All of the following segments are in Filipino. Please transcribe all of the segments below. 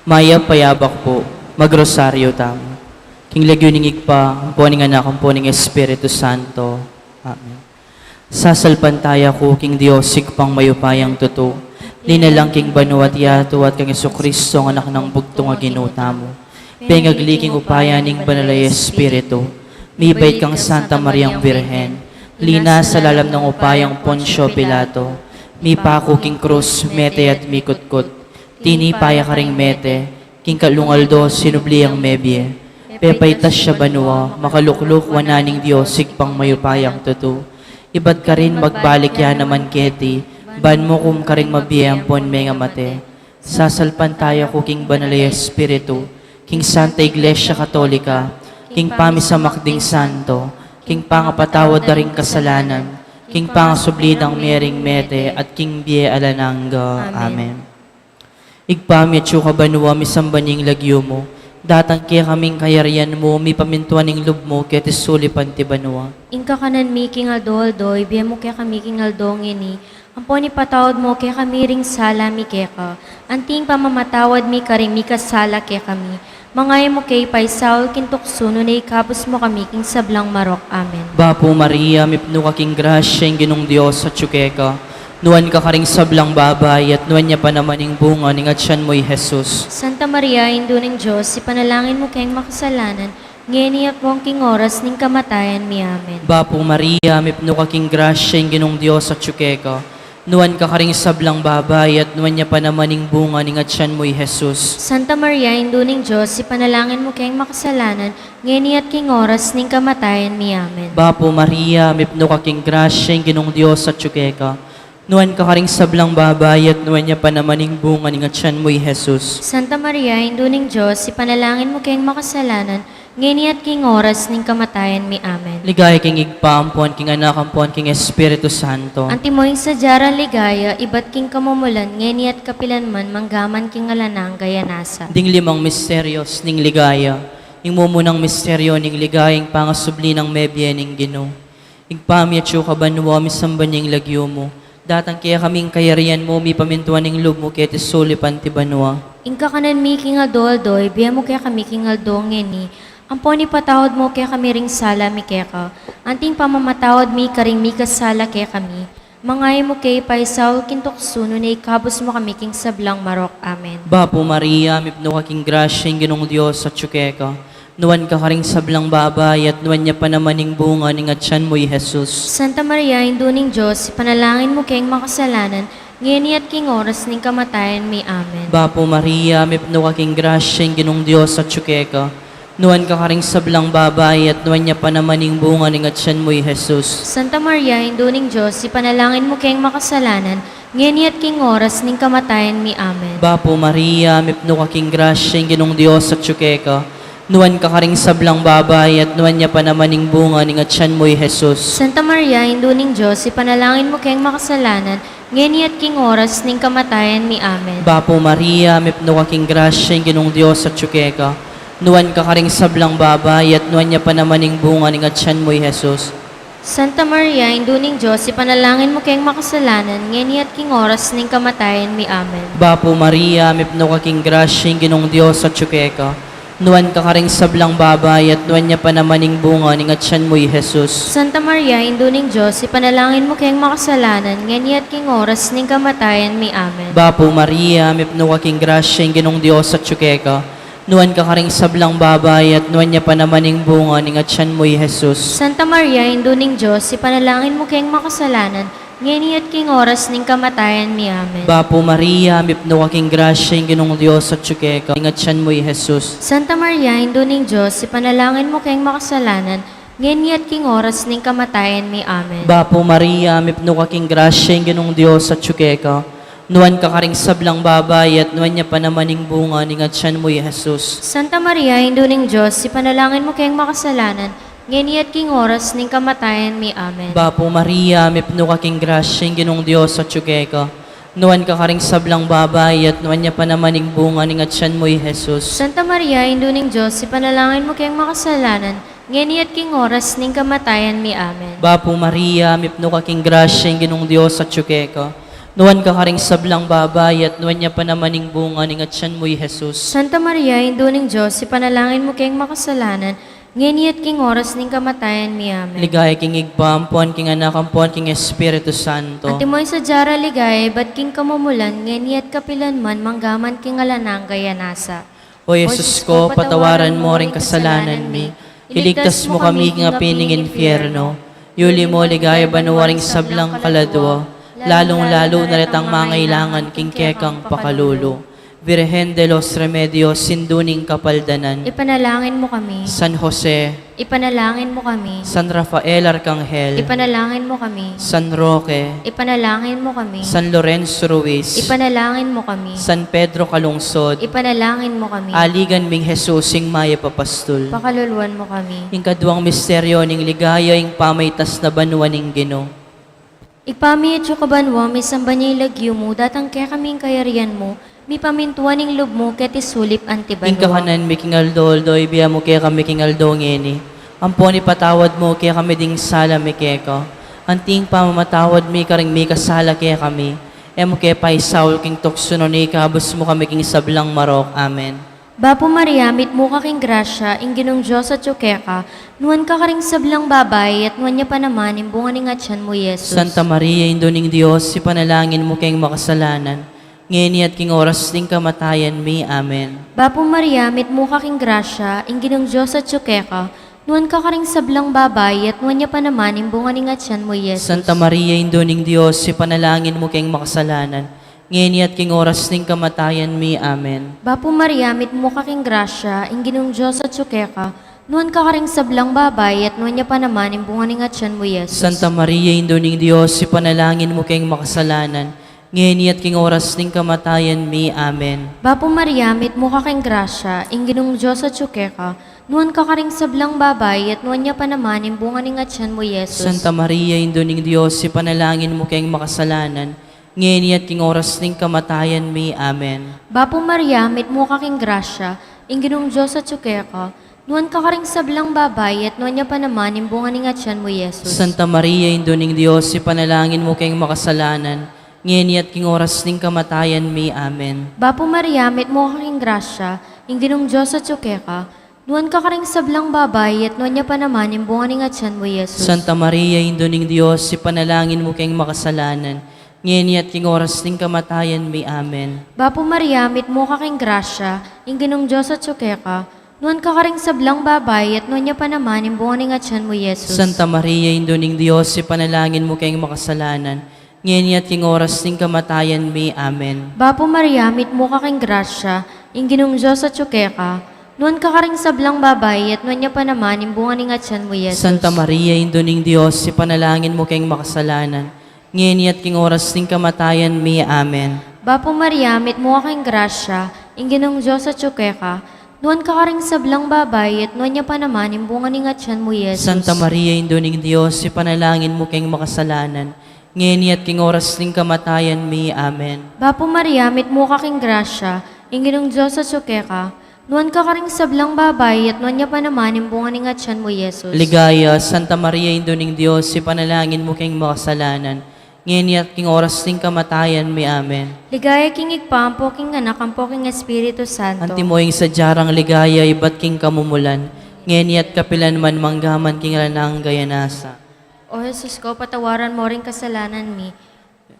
Maya payabak po, magrosaryo tamo. King lagyuning igpa, puning anak ang puning Espiritu Santo. Amen. Sasalpantaya ko, King Diosig pang mayupayang tuto. Linalang King Banuat yato at King Jesucristo ang anak ng bugtong aginuta mo. Pengagliking upayaning banalay Espiritu. Mibait kang Santa Mariang Birhen. Lina sa lalam ng upayang Poncio Pilato. Mipako King Cruz, mete at mikutkot. Tinipaya ka ring mete, King Kalungaldo, sinubliyang mebye. Pepaytas siya banua, makalukluk wananing Diyosig pang mayupayang tutu. Iba't ka rin magbalik ya naman keti, ban mo kum ka ring mabiyempon menga mate. Sasalpantaya ko King Banalay Espiritu, King Santa Iglesia Katolika, King Pamisamakding Santo, King Pangapatawad na ring kasalanan, King Pangasublidang mering mete, at King Bie Alananga. Amen. Igpami at ka banua, misambaning lagyo mo. Datang kaya kaming kayarian mo, mi pamintuan ng lub mo, kaya tisulipan ti banua. Inka kanan mi king aldo-aldoy, biya mo kaya kami king aldong ini. Ampon ipatawad mo kaya kami ring sala mi kaya ka. Anting pamamatawad mi karing mi kasala kaya kami. Mangay mo kay Paisaul kintukso, no na ikapos mo kami king sablang marok. Amen. Bapo Maria, mipno ka king grasya, yung ginong Diyos at tsukeka. Nuwan ka karing sablang babay, at nuwan niya pa naman yung bunga, ning at siyan mo'y Jesus. Santa Maria, Indo ng Diyos, ipanalangin mo kayong makasalanan, ngeni at mong king oras ning kamatayan mi. Amen. Bapo Maria, mipno ka king grasya, yung ginong Diyos at tsukeka. Nuwan ka karing sablang babay, at nuwan niya pa naman yung bunga, ning at siyan mo'y Jesus. Santa Maria, Indo ng Diyos, ipanalangin mo kayong makasalanan, ngeni at king oras ning kamatayan mi. Amen. Bapo Maria, mipno ka king grasya, yung ginong Diyos at tsukeka. Nuwan ka karing sablang babay, at nuwan niya pa naman yung bunga, ning at siyan mo'y Jesus. Santa Maria, Indo ng Diyos, ipanalangin mo kayong makasalanan, ngeni at king oras ning kamatayan mi. Amen. Ligaya king igpampuan, king anak ampuan, king Espiritu Santo. Antimoing sadyara ligaya, iba't king kamumulan, ngeni at kapilanman, manggaman king alanang gayanasa. Ding limang misteryos ning ligaya. Ing mumunang misteryo ning ligayang pangasubli ng mebye ning Ginoo. Igpami at ka banwa, misamba ning lagyo mo. Datang kaya kaming kayarian mo, mi pamintuan ning lub mo, kaya tisulipan ti banwa. Inka kanan mi king aldo-aldoy, biya mo kaya kami king aldong ngeni. Ampon ipatawad mo kaya kami ring sala mi kaya ka. Anting pamamatawad mi karing mi kasala kaya kami. Mangay mo kay Paisaul kintukso, no na ikabos mo kami king sablang marok. Amen. Bapo Maria, mipno ka king grasya, yung ginong Diyos at tsukeka. Nuwan ka karing sablang babay, at nuwan niya pa naman yung bunga, ning at siyan mo'y Jesus. Santa Maria, Indo ng Diyos, ipanalangin mo kayong makasalanan, ngeni at king oras ning kamatayan mi. Amen. Bapo Maria, mipno ka king grasya, yung ginong Diyos at tsukeka. Nuwan ka karing sablang babay, at nuwan niya pa naman yung bunga, ning at siyan mo'y Jesus. Santa Maria, Indo ng Diyos, ipanalangin mo kayong makasalanan, ngeni at king oras ning kamatayan mi. Amen. Bapo Maria, mipno ka king grasya, yung ginong Diyos at tsukeka. Nuwan ka karing sablang babay, at nuwan niya pa naman yung bunga, ning at siyan mo'y Jesus. Santa Maria, Indo ng Diyos, ipanalangin mo kayong makasalanan, ngeni at king oras ning kamatayan mi. Amen. Bapo Maria, mipno ka king grasya, yung ginong Diyos at tsukeka. Nuwan ka karing sablang babay, at nuwan niya pa naman yung bunga, ning at siyan mo'y Jesus. Santa Maria, Indo ng Diyos, ipanalangin mo kayong makasalanan, ngeni at king oras ning kamatayan mi. Amen. Bapo Maria, mipno ka king grasya, yung ginong Diyos at tsukeka. Nuwan ka karing sablang babay, at nuwan niya pa naman yung bunga, ning at siyan mo'y Jesus. Santa Maria, Indo ng Diyos, ipanalangin mo kayong makasalanan, ngeni at king oras ning kamatayan mi. Amen. Bapo Maria, mipno ka king grasya, yung ginong Diyos at tsukeka. Nuwan ka karing sablang babay, at nuwan niya pa naman yung bunga, ning at siyan mo'y Jesus. Santa Maria, Indo ng Diyos, ipanalangin mo kayong makasalanan, ngeni at king oras ning kamatayan mi. Amen. Bapo Maria, mipno ka king grasya, yung ginong Diyos at tsukeka. Ning at siyan mo'y Jesus. Santa Maria, Indo ng Diyos, ipanalangin mo kayong makasalanan, ngeni at king oras ning kamatayan mi. Amen. Bapo Maria, mipno ka king grasya, yung ginong Diyos at tsukeka. Nuwan ka karing sablang babay, at nuwan niya pa naman yung bunga, ning at siyan mo'y Jesus. Santa Maria, Indo ng Diyos, ipanalangin mo kayong makasalanan, ngeni at king oras ning kamatayan mi. Amen. Bapo Maria, mipno ka king grasya, yung ginong Diyos at tsukeka. Nuwan ka karing sablang babay, at nuwan niya pa naman yung bunga, ning at siyan mo'y Jesus. Santa Maria, Indo ng Diyos, ipanalangin mo kayong makasalanan, ngeni at king oras ning kamatayan mi. Amen. Bapo Maria, mipno ka king grasya, yung ginong Diyos at tsukeka. Nuwan ka karing sablang babay at nuwan niya pa naman ning bunga ning atyan mo'y Jesus. Santa Maria, Indo ning Diyos, ipanalangin mo kayong makasalanan, ngayon at king oras ning kamatayan mi. Amen. Ligaya king igpampuan king anak ampuan king Espiritu Santo. Ati mo'y sadyara ligay, ba't king kamumulan, ngayon at kapilan man, manggaman king alanang gaya nasa. O Jesus ko, patawaran mo ring kasalanan mi. Iligtas mo kami ng apining infyerno. Yuli mo ligaya banuwaring sablang kaladwa. Lalong-lalo na retang mangailangan king kekang pakalulo. Virgen de los Remedios, sinduning kapaldanan. Ipanalangin mo kami. San Jose, Ipanalangin mo kami. San Rafael Arcangel, Ipanalangin mo kami. San Roque, Ipanalangin mo kami. San Lorenzo Ruiz, Ipanalangin mo kami. San Pedro Calungsod, Ipanalangin mo kami. aligan ming Jesus sing maya papastol. Pakaluluan mo kami. Ing kaduang misteryo ning ligaya ing pamaytas na banwa ning Ginoo. Ipami at kabanwa, may samba niya ilagyo mo, datang kaya kaming kayarian mo, mi pamintuan ning loob mo, ket isulip Ing antibanwa. kakanan mi king Aldo, ibiya mo kaya kami king Aldo ngeni. Amponi patawad mo kaya kami ding sala mi keka. Anting pamamatawad mi karing mi kasala kaya kami. E mo kaya paisaul king tuksuno ni kabus mo kami king sablang marok. Amen. Bapo Maria, mit mo ka king grasya, ing ginong Diyos at yukeka, nuwan ka karing sablang babay, at nuwan niya pa naman, imbungan ning atyan mo, Jesus. Santa Maria, Indo ning Dios, ipanalangin mo kayong makasalanan. Ngayon at king oras ding kamatayan mi. Amen. Bapo Maria, mit mo ka king grasya, ing ginong Diyos at yukeka, nuwan ka karing sablang babay, at nuwan niya pa naman, imbungan ning atyan mo, Jesus. Santa Maria, Indo ning Dios, ipanalangin mo kayong makasalanan. Ngayon at king oras ding kamatayan mi. Amen. Bapo Maria, mit mo ka king grasya, ing ginong Diyos at yukeka, nuwan ka karing sablang babay, at nuwan niya pa naman, imbungan ning atyan mo, Jesus. Santa Maria, Indo ning Dios, ipanalangin mo kayong makasalanan. Ngayon at king oras ding kamatayan mi. Amen. Bapo Maria, mit mo ka king grasya, ing ginong Diyos at yukeka, nuwan ka karing sablang babay, at nuwan niya pa naman, imbungan ning atyan mo, Jesus. Santa Maria, Indo ning Dios, ipanalangin mo kayong makasalanan. Ngayon at king oras ding kamatayan mi. Amen. Bapo Maria, mit mo ka king grasya, ing ginong Diyos at yukeka, nuwan ka karing sablang babay, at nuwan niya pa naman, imbungan ning atyan mo, Jesus. Santa Maria, Indo ning Dios, ipanalangin mo kayong makasalanan. Ngayon at king oras ding kamatayan mi. Amen. Bapo Maria, mit mo ka king grasya, ing ginong Diyos at yukeka, nuwan ka karing sablang babay, at nuwan niya pa naman, imbungan ning atyan mo, Jesus. Santa Maria, Indo ning Dios, ipanalangin mo kayong makasalanan. Ngayon at king oras ding kamatayan mi. Amen. Bapo Maria, mit mo ka king grasya, ing ginong Diyos at yukeka, nuwan ka karing sablang babay, at nuwan niya pa naman, imbungan ning atyan mo, Jesus. Santa Maria, Indo ning Dios, ipanalangin mo kayong makasalanan. Ngayon at king oras ding kamatayan mi. Amen. Bapo Maria, mit mo ka king grasya, ing ginong Diyos at yukeka, nuwan ka karing sablang babay, at nuwan niya pa naman, imbungan ning atyan mo, Jesus. Santa Maria, Indo ning Dios, ipanalangin mo kayong makasalanan. Ngayon at king oras ding kamatayan mi. Amen. Bapo Maria, mit mo ka king grasya, ing ginong Diyos at yukeka, nuwan ka karing sablang babay, at nuwan niya pa naman, imbungan ning atyan mo, Jesus. Santa Maria, Indo ning Dios, ipanalangin mo kayong makasalanan. Ngayon at king oras ding kamatayan mi. Amen. Bapo Maria, mit mo ka king grasya, ing ginong Diyos at yukeka, nuwan ka karing sablang babay, at nuwan niya pa naman, imbungan ning atyan mo, Jesus. Ligaya, Santa Maria, Indo ning Dios, ipanalangin mo kayong makasalanan. Ngayon at king oras ding kamatayan mi. Amen. Ligaya king igpampo, king anak, ampo king Espiritu Santo. Antimoing sa jarang ligaya, iba't king kamumulan. Ngayon at kapilan man manggaman king alanang gayanasa. O Jesus ko, patawaran mo rin kasalanan mi.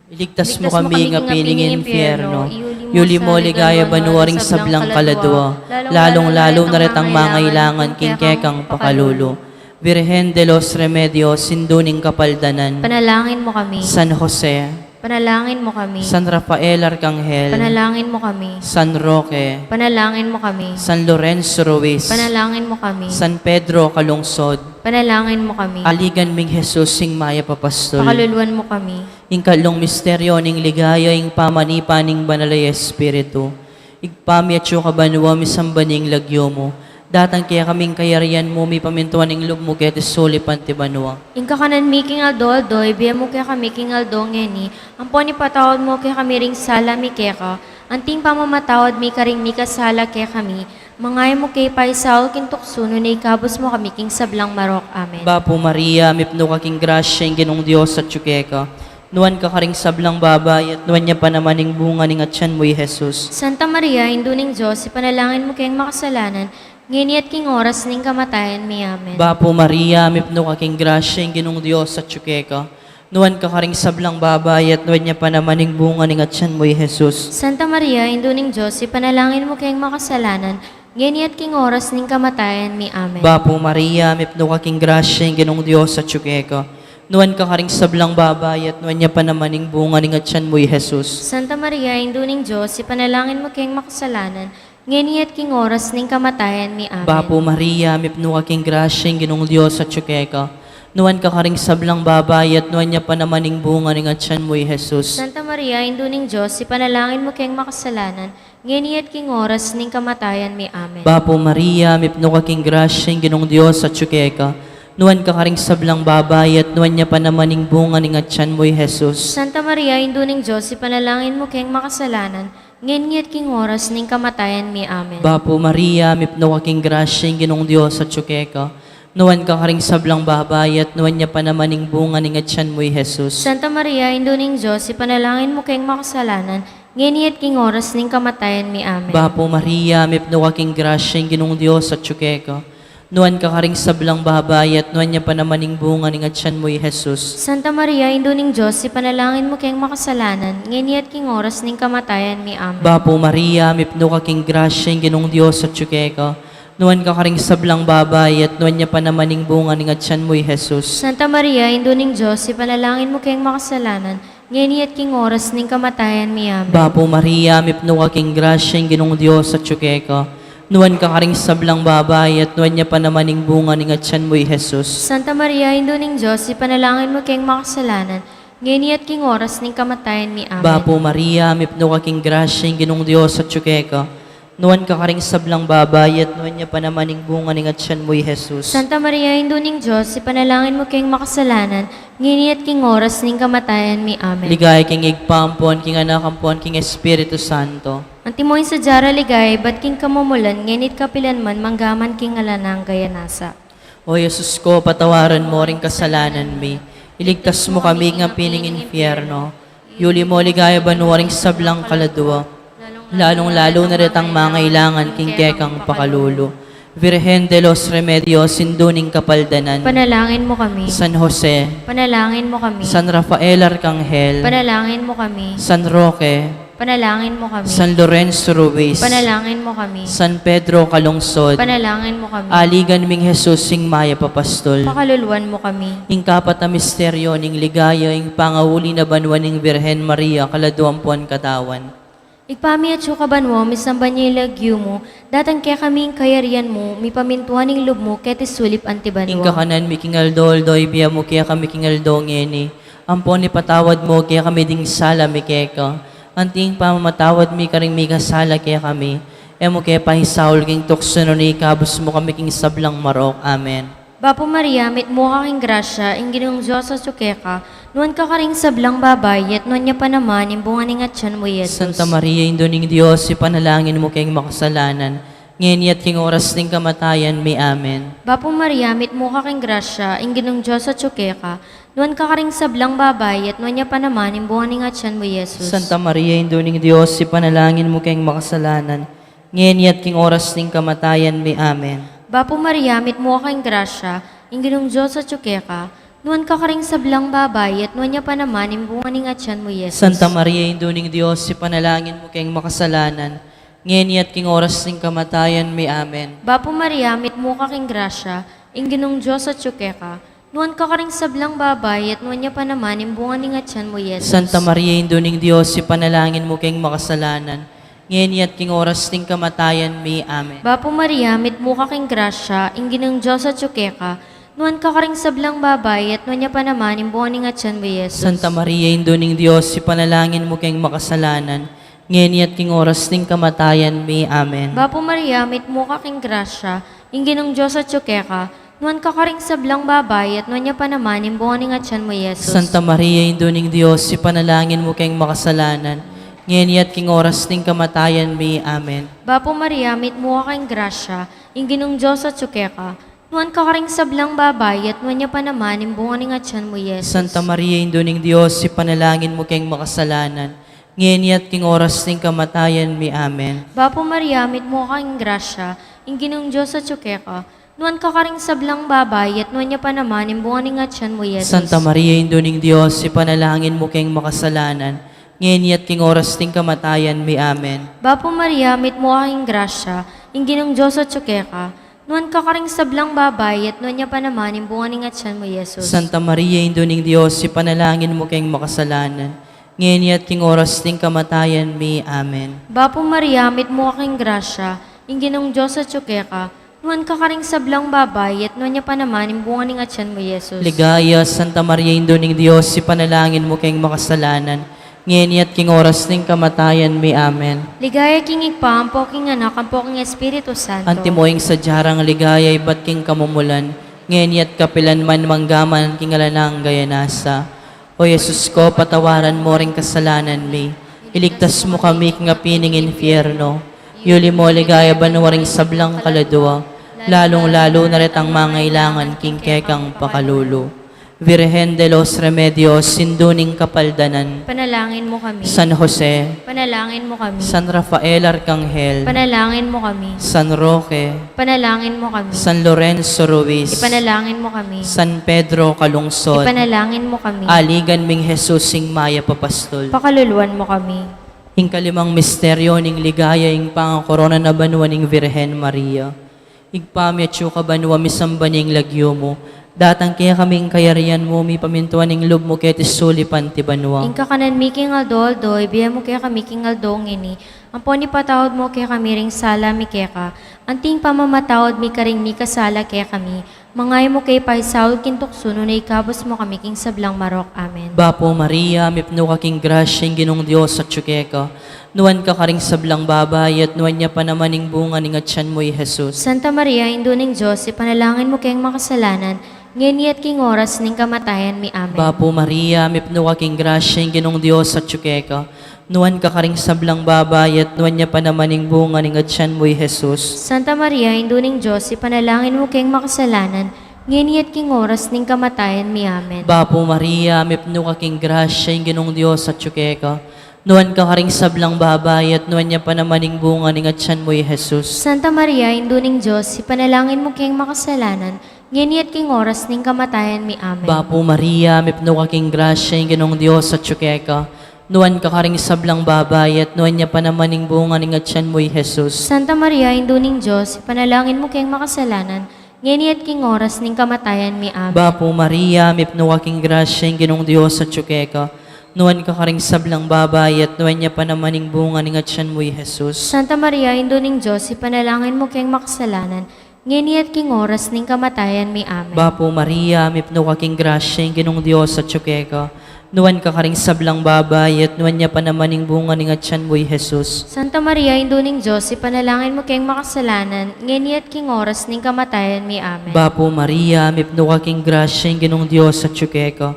Iligtas mo kami ng apining infyerno. Yuli mo sa ligaya ligawan, banuwaring sablang sablang kaladwa. Lalong-lalo na retang mangailangan king kekang pakalulo. Virgen de los Remedios, sinduning kapaldanan. Panalangin mo kami. San Jose, Panalangin mo kami. San Rafael Arcangel, Panalangin mo kami. San Roque, Panalangin mo kami. San Lorenzo Ruiz, Panalangin mo kami. San Pedro Calungsod, Panalangin mo kami. aligan ming Jesus sing maya papastol. Pakaluluan mo kami. Ing kalong misteryo ning ligaya ing pamanipa ning banalay Espiritu. Igpami at kabanwa misambaning lagyo mo. Datang kaya kaming kayarian mo, may pamintuan ing loob mo kaya tisuli pantibanwa. Ing kakanan mi king Aldo, ibiya mo kaya kami king Aldo ngeni, ampo ni patawad mo kaya kami ring sala mi keka, anting pamamatawad mi karing mi kasala kaya kami, mangay mo kay paisaul king tuksuno na ikabos mo kami king sablang marok. Amen. Bapo Maria, mipno ka king grasya ing ginong Diyos at tsukeka. nuan ka karing sablang babay, at nuan niya pa naman ing bunga ning atyan mo'y Jesus. Santa Maria, Induning Diyos, ipanalangin mo kayong makasalanan, ngini at king oras ning kamatayan mi. Amen. Bapo Maria, mipno ka king grasya, ing ginong Diyos at ka. Nuan ka karing sablang babay, at nuan niya pa naman ing bunga ning atyan mo'y Jesus. Santa Maria, Induning Diyos, ipanalangin mo kayong makasalanan, ngini at king oras ning kamatayan mi. Amen. Bapo Maria, mipno ka king grasya, ing ginong Diyos at ka. Nuan ka karing sablang babay, at nuan niya pa naman ing bunga ning atyan mo'y Jesus. Santa Maria, Induning Diyos, ipanalangin mo kayong makasalanan, ngini at king oras ning kamatayan mi. Amen. Bapo Maria, mipno ka king grasya, ing ginong Diyos at ka. Nuan ka karing sablang babay, at nuan niya pa naman ing bunga ning atyan mo'y Jesus. Santa Maria, Induning Diyos, ipanalangin mo kayong makasalanan, ngini at king oras ning kamatayan mi. Amen. Bapo Maria, mipno ka king grasya, ing ginong Diyos at ka. Nuan ka karing sablang babay, at nuan niya pa naman ing bunga ning atyan mo'y Jesus. Santa Maria, Induning Diyos, ipanalangin mo kayong makasalanan, ngini at king oras ning kamatayan mi. Amen. Bapo Maria, mipno ka king grasya, ing ginong Diyos at ka. Nuan ka karing sablang babay, at nuan niya pa naman ing bunga ning atyan mo'y Jesus. Santa Maria, Induning Diyos, ipanalangin mo kayong makasalanan, ngini at king oras ning kamatayan mi. Amen. Bapo Maria, mipno ka king grasya, ing ginong Diyos at ka. Nuan ka karing sablang babay, at nuan niya pa naman ing bunga ning atyan mo'y Jesus. Santa Maria, Induning Diyos, ipanalangin mo kayong makasalanan, ngini at king oras ning kamatayan mi. Amen. Bapo Maria, mipno ka king grasya, ing ginong Diyos at ka. Nuan ka karing sablang babay, at nuan niya pa naman ing bunga ning atyan mo'y Jesus. Santa Maria, Induning Diyos, ipanalangin mo kayong makasalanan, ngini at king oras ning kamatayan mi. Amen. Bapo Maria, mipno ka king grasya, ing ginong Diyos at ka. Nuan ka karing sablang babay, at nuan niya pa naman ing bunga ning atyan mo'y Jesus. Santa Maria, Induning Diyos, ipanalangin mo kayong makasalanan, ngini at king oras ning kamatayan mi. Amen. Bapo Maria, mipno ka king grasya, ing ginong Diyos at ka. Nuan ka karing sablang babay, at nuan niya pa naman ing bunga ning atyan mo'y Jesus. Santa Maria, Induning Diyos, ipanalangin mo kayong makasalanan, ngini at king oras ning kamatayan mi. Amen. Ligay king igpampon, king anak ampon, king Espiritu Santo. Antimoy sa jara ligay, bat king kamumulan, ngenit kapilanman, manggaman king alanang gayanasa. O Jesus ko, patawaran mo ring kasalanan mi. Iligtas mo kami ng pining infyerno. Yuli mo ligaya banuwaring sablang kaladwa. Lalong-lalo na ritang mangailangan king kekang pakalulu. Virgen de los Remedios, sinduning kapaldanan. Panalangin mo kami. San Jose, Panalangin mo kami. San Rafael Arcangel, Panalangin mo kami. San Roque, Panalangin mo kami. San Lorenzo Ruiz, Panalangin mo kami. San Pedro Calungsod, Panalangin mo kami. aligan ming Jesus sing maya papastol. Pakaluluan mo kami. Ing kapat na misteryo ning ligaya ing pangawuli na banwan ning Birhen Maria kaladuampuan katawan. Igpami at sukaban mo, misamban niya ilagyo mo, datang kaya kaming kayarian mo, mi pamintuan ning lub mo, keti sulip Ing antibanwa. kakanan mi kingal doldoy biya mo kaya kami kingal ngeni. Ampon ni patawad mo kaya kami ding sala mi keka. Anting pamamatawad mi karing mi kasala kaya kami. Emo kaya pahisaul king tukso no ni kabus mo kami king sablang marok. Amen. Bapo Maria, mit mo kaking grasya, ing ginong Diyos sa sukeka, nuan ka karing sablang babay, yat nuan niya pa naman, imbungan ng atyan mo, Yesus. Santa Maria, Induning Diyos, ipanalangin mo kayong makasalanan. Ngayon at king oras ng kamatayan, may amen. Bapo Maria, mit mo kaking grasya, ing ginong Diyos sa sukeka, nuan ka karing sablang babay, yat nuan niya pa naman, imbungan ng atyan mo, Yesus. Santa Maria, Induning Diyos, ipanalangin mo kayong makasalanan. Ngayon at king oras ng kamatayan, may amen. Bapo Maria, mit mo kaking grasya, ing ginong Diyos sa sukeka, nuan ka karing sablang babay, at nuan niya pa naman, imbungan ng atyan mo, Yesus. Santa Maria, Induning Diyos, ipanalangin mo kayong makasalanan. Ngayon at king oras ng kamatayan, may amen. Bapo Maria, mit mo kaking grasya, ing ginong Diyos sa sukeka, nuan ka karing sablang babay, at nuan niya pa naman, imbungan ng atyan mo, Yesus. Santa Maria, Induning Diyos, ipanalangin mo kayong makasalanan. Ngayon at king oras ng kamatayan, may amen. Bapo Maria, mit mo kaking grasya, ing ginong Diyos sa sukeka, nuan ka karing sablang babay, at nuan niya pa naman, imbungan ng atyan mo, Yesus. Santa Maria, Induning Diyos, ipanalangin mo kayong makasalanan. Ngayon at king oras ng kamatayan, may amen. Bapo Maria, mit mo kaking grasya, ing ginong Diyos sa sukeka, nuan ka karing sablang babay, at nuan niya pa naman, imbungan ng atyan mo, Yesus. Santa Maria, Induning Diyos, ipanalangin mo kayong makasalanan. Ngayon at king oras ng kamatayan, may amen. Bapo Maria, mit mo kaking grasya, ing ginong Diyos sa sukeka, Nuan ka karing sablang babay, at nuan niya pa naman, imbungan ni nga tiyan mo, Yesus. Santa Maria, Induning Diyos, ipanalangin mo kayong makasalanan. Ngayon at king oras ng kamatayan mi. Amen. Bapo Maria, mit mo kang grasya, inginong Diyos sa tsukeka. Nuan ka karing sablang babay, at nuan niya pa naman, imbungan ni nga tiyan mo, Yesus. Santa Maria, Induning Diyos, ipanalangin mo kayong makasalanan. Ngayon at king oras ng kamatayan mi. Amen. Bapo Maria, mit mo kang grasya, inginong Diyos sa tsukeka. Nuan ka karing sablang babay, at nuan niya pa naman, imbungan ni nga tiyan mo, Yesus. Santa Maria, Induning Diyos, ipanalangin mo kayong makasalanan. Ngayon at king oras ng kamatayan mi. Amen. Bapo Maria, mit mo kang grasya, inginong Diyos sa tsukeka. Nuan ka karing sablang babay, at nuan niya pa naman, imbungan ni nga tiyan mo, Yesus. Ligaya, Santa Maria, Induning Diyos, ipanalangin mo kayong makasalanan. Ngayon at king oras ng kamatayan mi. Amen. Ligaya king igpa, ang poking anak, ang poking Espiritu Santo. Antimoing sa jarang ligaya, ba't king kamumulan. Ngayon at kapilan man manggaman, king alanang gayanasa. O Yesus ko, patawaran mo ring kasalanan mi. Iligtas mo kami king apining infierno. Yuli mo ligaya banwaring sablang kaladua. Lalong-lalo na ret ang mangailangan king kekang pakalulu. Virgen de los Remedios, sinduning kapaldanan. Panalangin mo kami. San Jose, Panalangin mo kami. San Rafael Arcangel, Panalangin mo kami. San Roque, Panalangin mo kami. San Lorenzo Ruiz, Ipanalangin mo kami. San Pedro Calungsod, Ipanalangin mo kami. Aligan ming Jesus sing Maya Papastol. Pakaluluan mo kami. Ing kalimang misteryo ning ligaya ing pangakorona na banwa ning Virgen Maria. Igpamyatyo ka banwa misamba ning lagyo mo. Datang kaya kaming kayarian mo, mi pamintuan ning lub mo ketis sulipan ti banwa. Ingka kanan mi king aldo, ibiya mo kaya kami king aldo ngini. Ang poni patawad mo kaya kami ring sala mi kaya. Anting pamamatawad mi karing mi kasala kaya kami. Mangay mo kay paisaul kintukso no na ikabos mo kami king sablang marok. Amen. Bapo Maria, mipno ka king grasya ing ginong Diyos at tsukeka. Nuwan ka karing sablang babay at nuwan niya pa naman ing bunga ning atyan mo Jesus. Santa Maria, Induning Diyos, ipanalangin mo kayong makasalanan, ngayon at king oras ning kamatayan mi. Amen. Bapo Maria, mipno ka king grasya ing ginong Diyos at tsukeka. Nuwan ka karing sablang babay at nuwan niya pa naman ing bunga ning atyan mo Jesus. Santa Maria, Induning Diyos, ipanalangin mo kayong makasalanan, ngayon at king oras ning kamatayan mi. Amen. Bapo Maria, mipno ka king grasya ing ginong Diyos at tsukeka. Nuwan ka karing sablang babay at nuwan niya pa naman ing bunga ning atyan mo Jesus. Santa Maria, Induning Diyos, ipanalangin mo kayong makasalanan, ngayon at king oras ning kamatayan mi. Amen. Bapo Maria, mipno ka king grasya ing ginong Diyos at tsukeka. Nuwan ka karing sablang babay at nuwan niya pa naman ing bunga ning atyan mo Jesus. Santa Maria, Induning Diyos, ipanalangin mo kayong makasalanan, ngayon at king oras ning kamatayan mi. Amen. Bapo Maria, mipno ka king grasya ing ginong Diyos at tsukeka. Nuwan ka karing sablang babay at nuwan niya pa naman ing bunga ning atyan mo Jesus. Santa Maria, Induning Diyos, ipanalangin mo kayong makasalanan, ngayon at king oras ning kamatayan mi. Amen. Bapo Maria, mipno ka king grasya ing ginong Diyos at tsukeka. Nuwan ka karing sablang babay at nuwan niya pa naman ing bunga ning atyan mo Jesus. Santa Maria, Induning Diyos, ipanalangin mo kayong makasalanan, ngayon at king oras ning kamatayan mi. Amen. Bapo Maria, mipno ka king grasya ing ginong Diyos at tsukeka.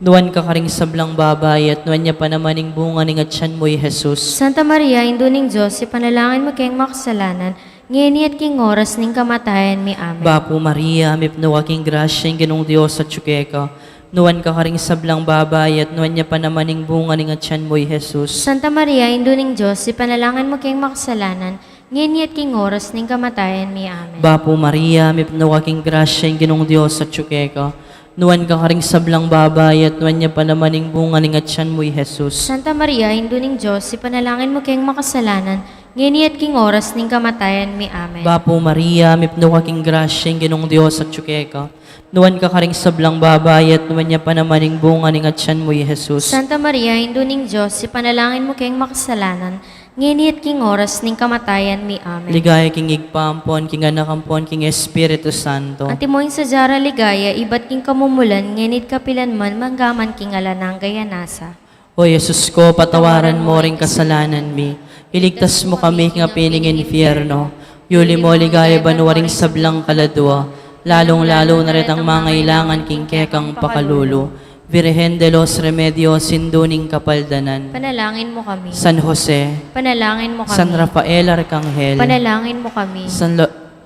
Nuwan ka karing sablang babay at nuwan niya pa naman ing bunga ning atyan mo Jesus. Santa Maria, Induning Diyos, ipanalangin mo kayong makasalanan, ngayon at king oras ning kamatayan mi. Amen. Bapo Maria, mipno ka king grasya ing ginong Diyos at tsukeka. Nuwan ka karing sablang babay at nuwan niya pa naman ing bunga ning atyan mo Jesus. Santa Maria, Induning Diyos, ipanalangin mo kayong makasalanan, ngayon at king oras ning kamatayan mi. Amen. Bapo Maria, mipno ka king grasya ing ginong Diyos at tsukeka. Nuwan ka karing sablang babay at nuwan niya pa naman ing bunga ning atyan mo Jesus. Santa Maria, Induning Diyos, ipanalangin mo kayong makasalanan, ngayon at king oras ning kamatayan mi. Amen. Bapo Maria, mipno ka king grasya ing ginong Diyos at tsukeka. Nuwan ka karing sablang babay at nuwan niya pa naman ing bunga ning atyan mo Jesus. Santa Maria, Induning Diyos, ipanalangin mo kayong makasalanan, ngayon at king oras ning kamatayan mi. Amen. Ligaya king igpampon, king anakampon, king Espiritu Santo. Antimoing sa jara ligaya, iba't king kamumulan, ngenit kapilan man, manggaman king alanang gayanasa. O Jesus ko, patawaran mo ring kasalanan mi. Iligtas mo kami ng apining infierno. Yuli mo ligaya banwaring sablang kaladwa. Lalong-lalo na rin ang mga ilangan king kekang pakalulu. Virgen de los Remedios, sinduning kapaldanan. Panalangin mo kami. San Jose, Panalangin mo kami. San Rafael Arcangel, Panalangin mo kami. San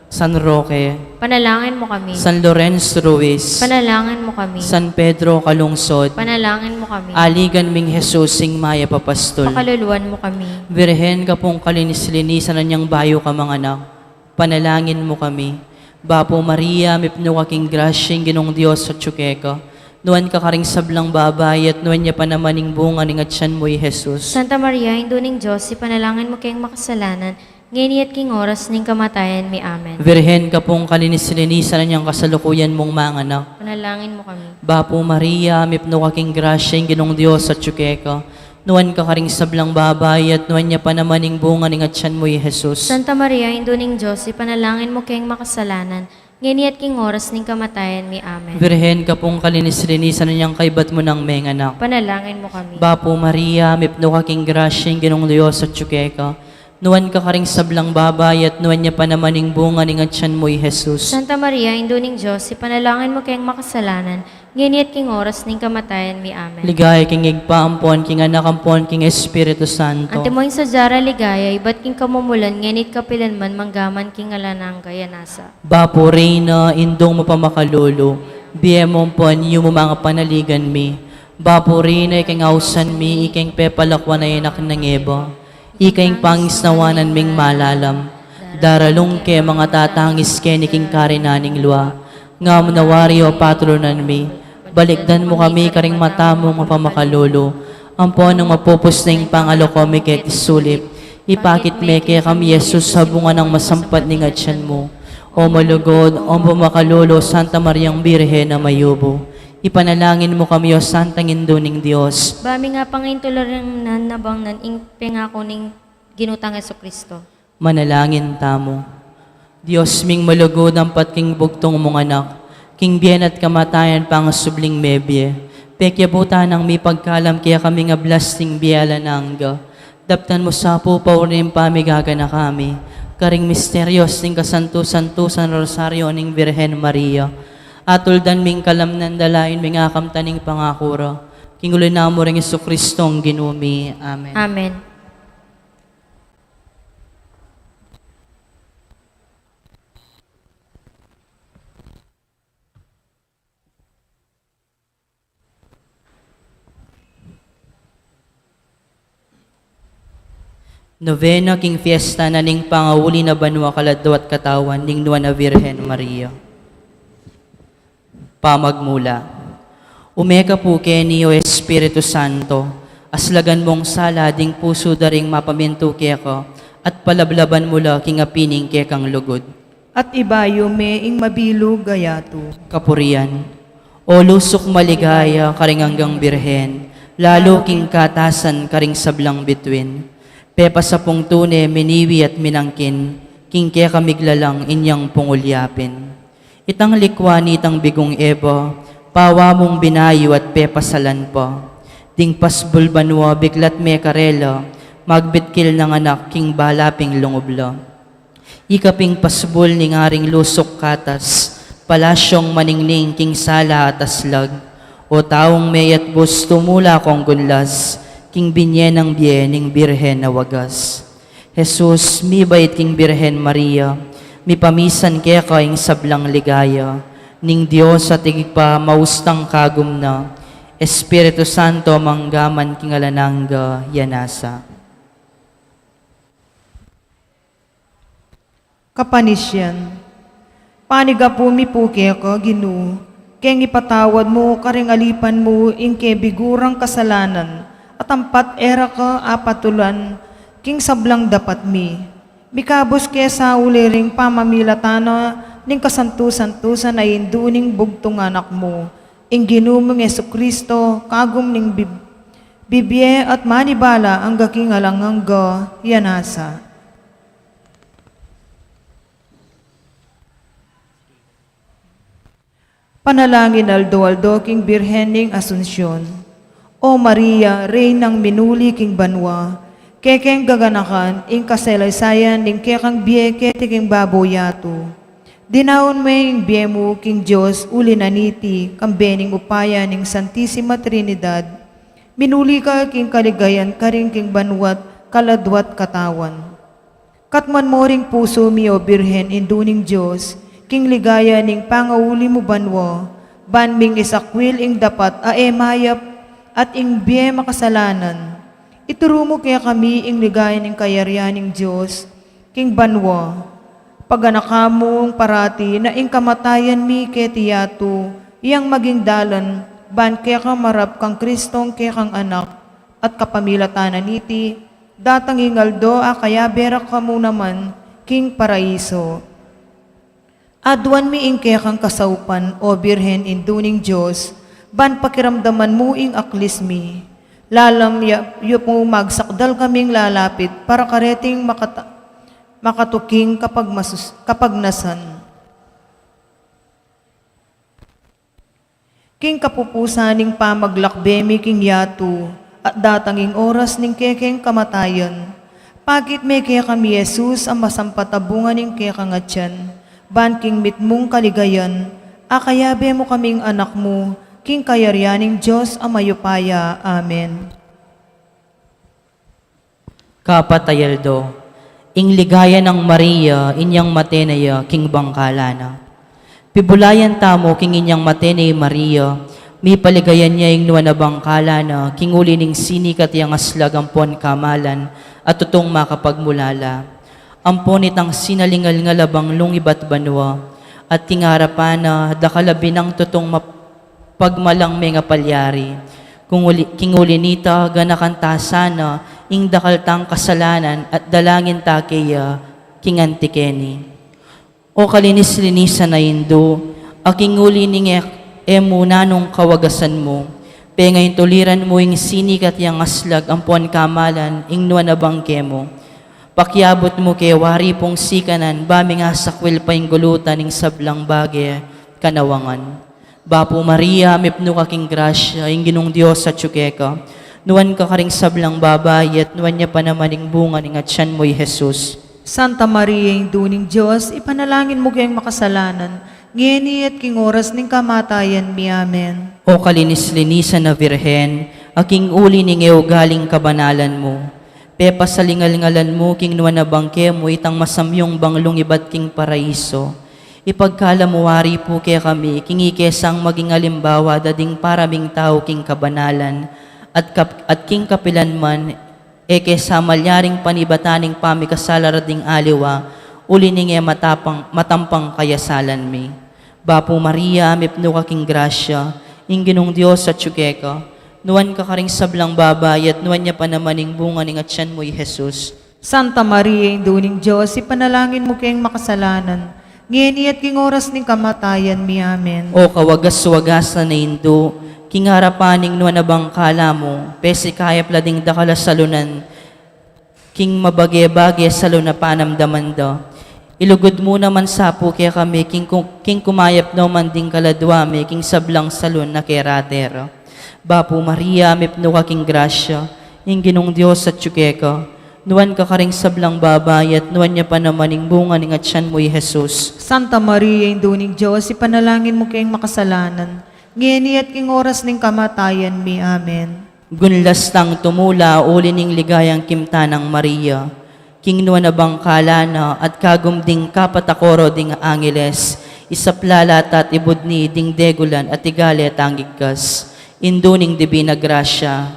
San Roque, Panalangin mo kami. San Lorenzo Ruiz, Panalangin mo kami. San Pedro Calungsod, Panalangin mo kami. Aligan Ming Jesus Sing Maya Papastol, Pakaluluan mo kami. Birhen ka pong kalinis-linisan na niyang bayo ka mga anak, panalangin mo kami. Bapo Maria, mipno kaking grasyeng ginong Diyos sa tsukeka, nuwan ka karing sablang babay at nuwan niya pa namaning bunga ning atyan mo'y Jesus. Santa Maria, Induning Diyos, ipanalangin mo kayong makasalanan, ngayon at king oras ning kamatayan mi. Amen. Birhen ka pong kalinis-linisan na niyang kasalukuyan mong mga anak, Panalangin mo kami. Bapo Maria, mipno kaking grasyeng ginong Diyos sa tsukeka, nuwan ka karing sablang babay at nuwan niya pa namaning bunga ning atyan mo'y Jesus. Santa Maria, Induning Diyos, ipanalangin mo kayong makasalanan, ngayon at king oras ning kamatayan mi. Amen. Birhen ka pong kalinis-linisan na niyang kaibat mo ng mga anak, Panalangin mo kami. Bapo Maria, mipno kaking grasyeng ginong Diyos sa tsukeka, nuwan ka karing sablang babay at nuwan niya pa namaning bunga ning atyan mo'y Jesus. Santa Maria, Induning Diyos, ipanalangin mo kayong makasalanan, ngayon at king oras ning kamatayan mi. Amen. Ligaya king igpaampon, king anak ampon, king Espiritu Santo. Ante mo yung sadyara ligaya, iba't king kamumulan, ngenit kapilanman, manggaman king alanang kaya nasa. Bapo Reina, indong mapamakalolo, biyemon pon, yung mga panaligan mi. Bapo Reina, iking ausan mi, iking pepalakwan na inak ng eba. Ikaing pangisnawanan ming malalam, daralong ke mga tatangis ke ni king karinaning lua, nga munawari o patronan mi, balikdan mo kami karing mata mo mapamakalolo, ampon ng mapupos na yung pangalo ko mi ket isulip, ipakit me ke kami Yesus sa bunga ng masampat ni ngatyan mo, o malugod, o pumakalolo, Santa Mariang Birhen na mayubo, ipanalangin mo kami o Santang Induning Diyos. Bami nga pangintulor ng nanabang nan ing pengako ning ginutang Jesucristo. Manalangin tamo. Diyos ming malugod ang patking bugtong mong anak, king biyen at kamatayan pang subling mebye, pekya buta nang may pagkalam kaya kami nga blasting biyala nangga, daptan mo sa pupaw rin pamigaga na kami, karing misteryos ning kasanto-santusan rosaryo ning Birhen Maria, atuldan ming kalamnan dalain ming akamtaning pangakura, king ulinamo ring Jesucristong ginumi. Amen. Amen. Novena king fiesta na ning pangawuli na banwa kaladwa at katawan ning nuwa na Virhen Maria. Pamagmula. Umeka po keni o Espiritu Santo, aslagan mong sala ding puso daring mapaminto keko, at palablaban mula king apining kekang lugod. At ibayo me ing mabilog gayato. Kapurian. O lusok maligaya karing hanggang Birhen, lalo king katasan karing sablang bituin. Pepa sa pong tune, miniwi at minangkin, king kaya kamiglalang inyang pungulyapin. Itang likwani itang bigong eba, pawa mong binayo at pepa salan pa. Ding pasbul banwa, biglat me karela, magbitkil ng anak, king balaping lungubla. Ikaping pasbul ning aring lusok katas, palasyong maningning king sala at aslag, o taong may at bus tumula kong gunlas, king binyen ng biyening Birhen na wagas. Jesus, mi bait king Birhen Maria, mi pamisan kaya kaing sablang ligaya, ning Diyos at pa maustang kagum na, Espiritu Santo manggaman king alanangga yanasa. Kapanisyan. Paniga po mi po kaya ka, Ginoo, keng ipatawad mo karing alipan mo ing bigurang kasalanan, at ampat era ka apatulan, king sablang dapat mi. Mikabos kaya sa uliring pamamilatana, ning kasantu-santusan ay induning bugtong anak mo, ing ginumong Jesucristo, kagum ning bibye at manibala ang gaking alangangga, yanasa. Panalangin aldo-aldo king Birhen ning Asunsyon. O Maria, Reynang minuli king banwa, kekeng gaganakan, ing kasalaysayan, ning kekang biye king baboyato. Dinaon may ing biye mo, king Diyos, uli naniti, kambening upaya ning Santissima Trinidad. Minuli ka king kaligayan, karing king banwat, kaladwat katawan. Katman mo ring puso mi o Birhen induning Diyos, king ligaya ning pangauli mo banwo, banming isakwil ing dapat mayap at ing biye makasalanan. Ituro mo kaya kami ing ligaya ning kayaryaning Diyos, king banwo, paganakamong parati na ing kamatayan mi ketiyatu, iyang maging dalan, ban kaya kamarap kang Kristong kaya kang anak, at kapamilatanan niti, datang ingaldo kaya berak ka mo naman, king paraiso. Adwan mi ing kaya kang kasaupan, o Birhen induning Diyos, ban pakiramdaman mo ing aklis mi. Lalam yup mo magsakdal kaming lalapit, para kareting makatuking kapag nasan. King kapupusaning pamaglakbemi king yatu, at datanging oras ning kekeng kamatayan. Pagit may kaya kami Jesus ang masampatabungan ning kaya kangatyan, ban king mitmong kaligayan, akayabe mo kaming anak mo, king kayaryaning Diyos ang mayupaya. Amen. Kapatayaldo, ing ligaya ng Maria, inyang matenaya, king bangkalana. Pibulayan tamo, king inyang matenay Maria, mi paligayan niya ing nuwan na bangkalana, king uli ning sinikat yang aslag ampon kamalan, at tutong makapagmulala. Ampon itang sinalingal nga labang lungibat banwa, at tingarapan na dakalabi ng tutong pagmalang mga palyari. King uli nita ganakanta sana, ing dakaltang kasalanan at dalangin takeya, king antikeni. O kalinis-linisan na indo, aking uli ning muna nung kawagasan mo, pe ngayon tuliran mo ing sinikat yang aslag ampon kamalan, ing nuwan na bangke mo. Pakyabot mo kay wari pong sikanan, bami nga sakwil pa ing gulutan ing sablang bagay, kanawangan. Bapo Maria, mipno kaking grasya, ing ginong Diyos sa tsukeka, nuwan ka karing sablang babay, at nuwan niya pa naman ing bunga ning atyan mo'y Jesus. Santa Maria, induning Diyos, ipanalangin mo kayong makasalanan, ngeni at king oras ning kamatayan mi. Amen. O kalinis-linisan na Virhen, aking uli ning galing kabanalan mo. Pepa sa lingal-ngalan mo, king nuwan na bangke mo, itang masamyong banglong ibat king paraiso. Ipagkalamuwari po kaya kami, king ikesang maging alimbawa, dading paraming tao king kabanalan, at king kapilan man, kesa malyaring panibataning pamikasalar-ding aliwa, uli ning matampang kayasalan mi. Bapo Maria, mipno kaking grasya, ing ginong Diyos sa tsukeka, nuwan ka karing sablang babay, at nuwan niya pa naman ing bunga ning atyan mo'y Jesus. Santa Maria, induning Diyos, ipanalangin mo kayong makasalanan, ngeni at king oras ning kamatayan mi. Amen. O kawagas-wagasan na indo, king harapaning nuwan na bangkala mo, pesi kayap lading dakala salunan, king mabage-bage salo na panamdaman da. Ilugod mo naman sapo kaya kami, king kumayap naman ding kaladwame, king sablang salon na kerater. Bapo Maria, mipno kaking grasya, ing ginong Diyos sa tsukeka, nuwan ka karing sablang babay, at nuwan niya pa naman ing bunga ning atyan mo'y Jesus. Santa Maria, induning Diyos, ipanalangin mo kayong makasalanan, ngeni at king oras ning kamatayan mi. Amen. Gunlas tang tumula, uli ning ligayang kimtanang Maria, king nuwan na bangkalana, at kagumding kapatakoro ding angeles, isaplalat at ibudni ding degulan at igale at angigkas, induning dibina grasya,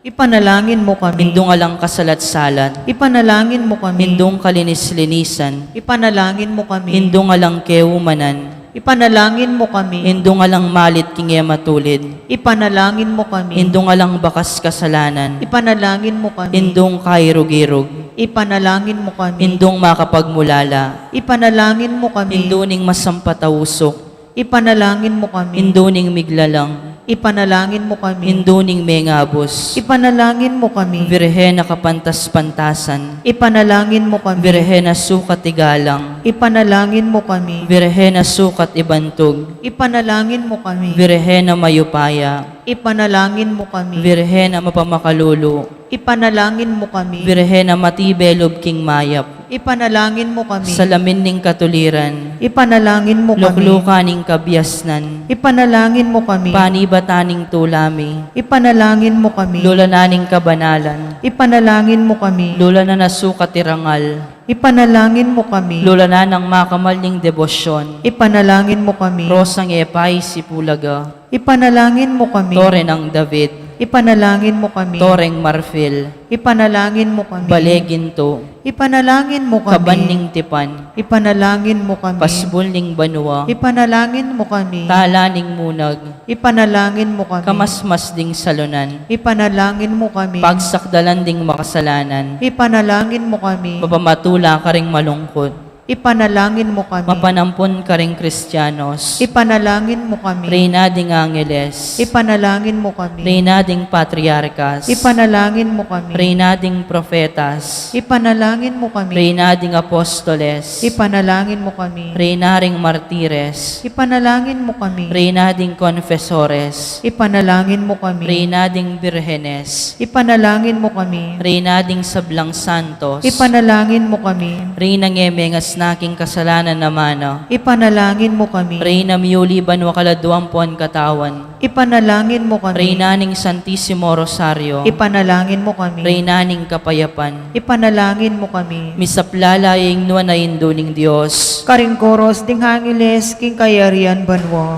Ipanalangin mo kami. indong alang kasalat-salat, Ipanalangin mo kami. indong kalinis-linisan, Ipanalangin mo kami. indong alang keumanan, Ipanalangin mo kami. indong alang malit kinge matulid, Ipanalangin mo kami. indong alang bakas kasalanan, Ipanalangin mo kami. indong kairugirog, Ipanalangin mo kami. indong makapagmulala, Ipanalangin mo kami. induning masampatausok, Ipanalangin mo kami. induning miglalang, Ipanalangin mo kami. induning mengabos, Ipanalangin mo kami. Birhen na kapantas-pantasan, Ipanalangin mo kami. Birhen na sukat igalang, Ipanalangin mo kami. Birhen na sukat ibantog, Ipanalangin mo kami. Birhen na mayupaya, Ipanalangin mo kami. Birhen na mapamakalulu, Ipanalangin mo kami. Birhen na matibelob king mayap, Ipanalangin mo kami. salamin ning katuliran, Ipanalangin mo kami. luklukaning kabyasnan, Ipanalangin mo kami. panibataning tulami, Ipanalangin mo kami. lula naning kabanalan, Ipanalangin mo kami. lula na nasukat irangal, Ipanalangin mo kami. Lula na ng makamaling debosyon, Ipanalangin mo kami. Rosang Epay Sipulaga, Ipanalangin mo kami. Tore ng David, Ipanalangin mo kami. Toreng Marfil, Ipanalangin mo kami. Baleginto, Ipanalangin mo kami. Kabaning Tipan, Ipanalangin mo kami. Pasbulning Banua, Ipanalangin mo kami. Talaning Munag, Ipanalangin mo kami. Kamasmasding Salunan, Ipanalangin mo kami. Pagsakdalanding Makasalanan, Ipanalangin mo kami. Mapamatula ka ring malungkot, Ipanalangin mo kami. Mapanampun ka ring Kristyanos, Ipanalangin mo kami. Reynading Angeles, Ipanalangin mo kami. Reynading Patriarkas, Ipanalangin mo kami. Reynading Profetas, Ipanalangin mo kami. Reynading Apostoles, Ipanalangin mo kami. Reynaring Martires, Ipanalangin mo kami. Reynading Confesores, Ipanalangin mo kami. Reynading Birhenes, Ipanalangin mo kami. Reynading Sablang Santos, Ipanalangin mo kami. Reynang Emengas naking kasalanan naman, Ipanalangin mo kami. Reyna Miuli Banwa Kaladuampuan Katawan, Ipanalangin mo kami. Reynaning Santissimo Rosario, Ipanalangin mo kami. Reynaning Kapayapan, Ipanalangin mo kami. Misaplalay nuwa na induning Diyos, Karingkoros ding hangiles king kayarian banwa.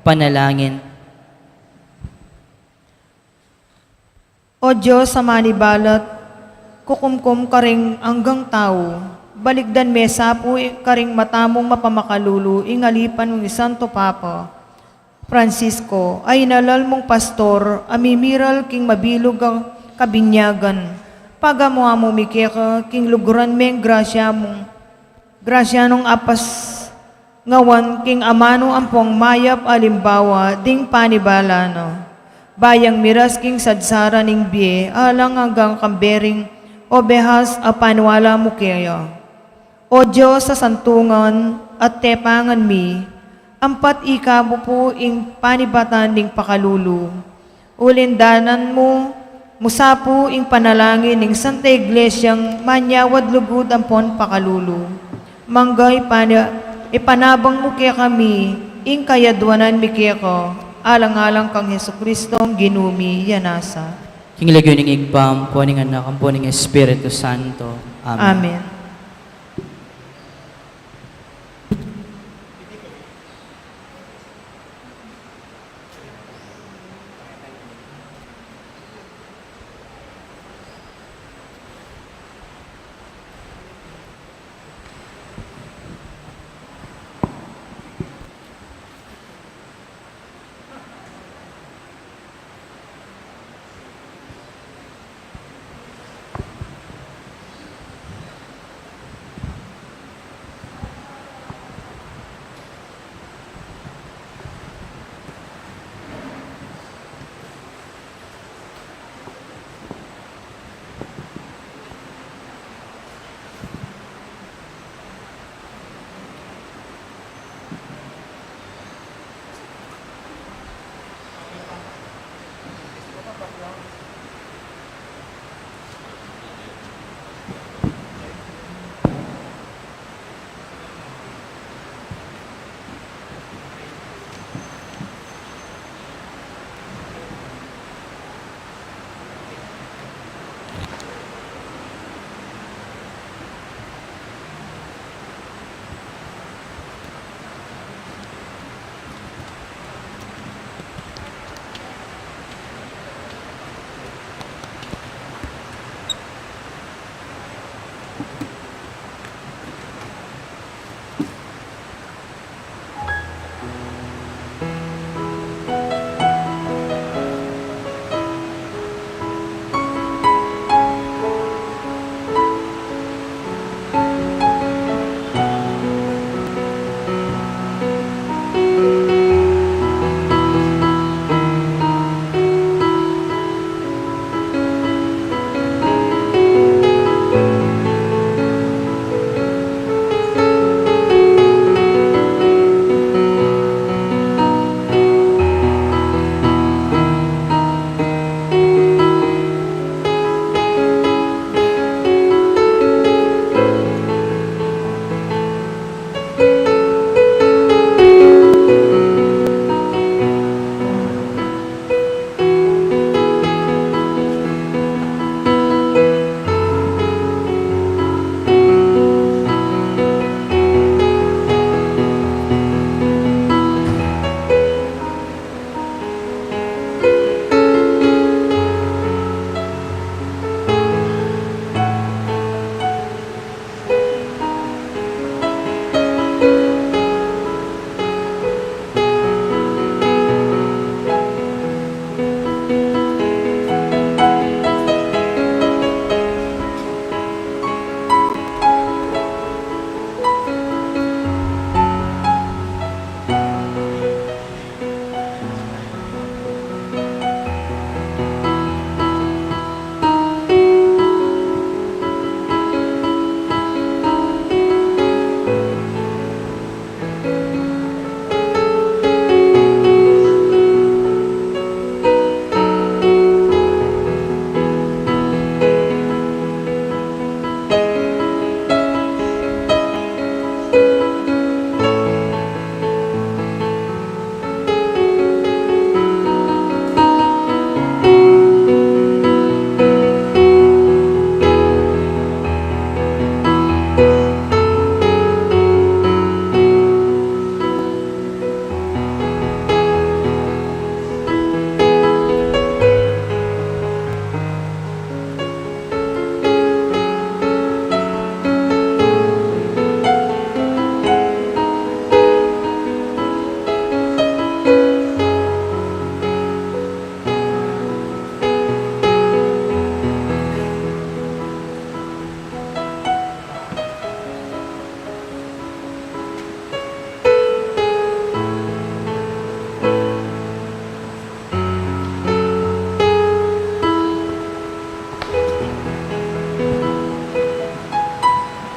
panalangin. O Diyos sa manibalat, kukumkum karing anggang tao, baligdan mesa po karing matamong mapamakalulu, ingalipan ng Santo Papa Francisco, ay nalal mong pastor, amimiral king mabilog ang kabinyagan, pagamuha mo mikeka, king luguran meng grasya nung apas ngawan, king amano ampong mayap alimbawa, ding panibalano. Bayang miras king sadsara ning biye, alang hanggang kambering, obehas a panwala mo kaya. O Diyos sa santungan at tepangan mi, ampat ikabo po ing panibatan ning pakalulu. Ulindanan mo, musapo ing panalangin ning Santa Iglesyang manyawad lugod ampon pakalulu. Manggay ipanabang mo kaya kami, ing kayadwanan mi kaya ko, alang-alang kang Heso Kristong ginumi yanasa. King Leguning Igbam, puning anak, ang puning Espiritu Santo. Amen. Amen.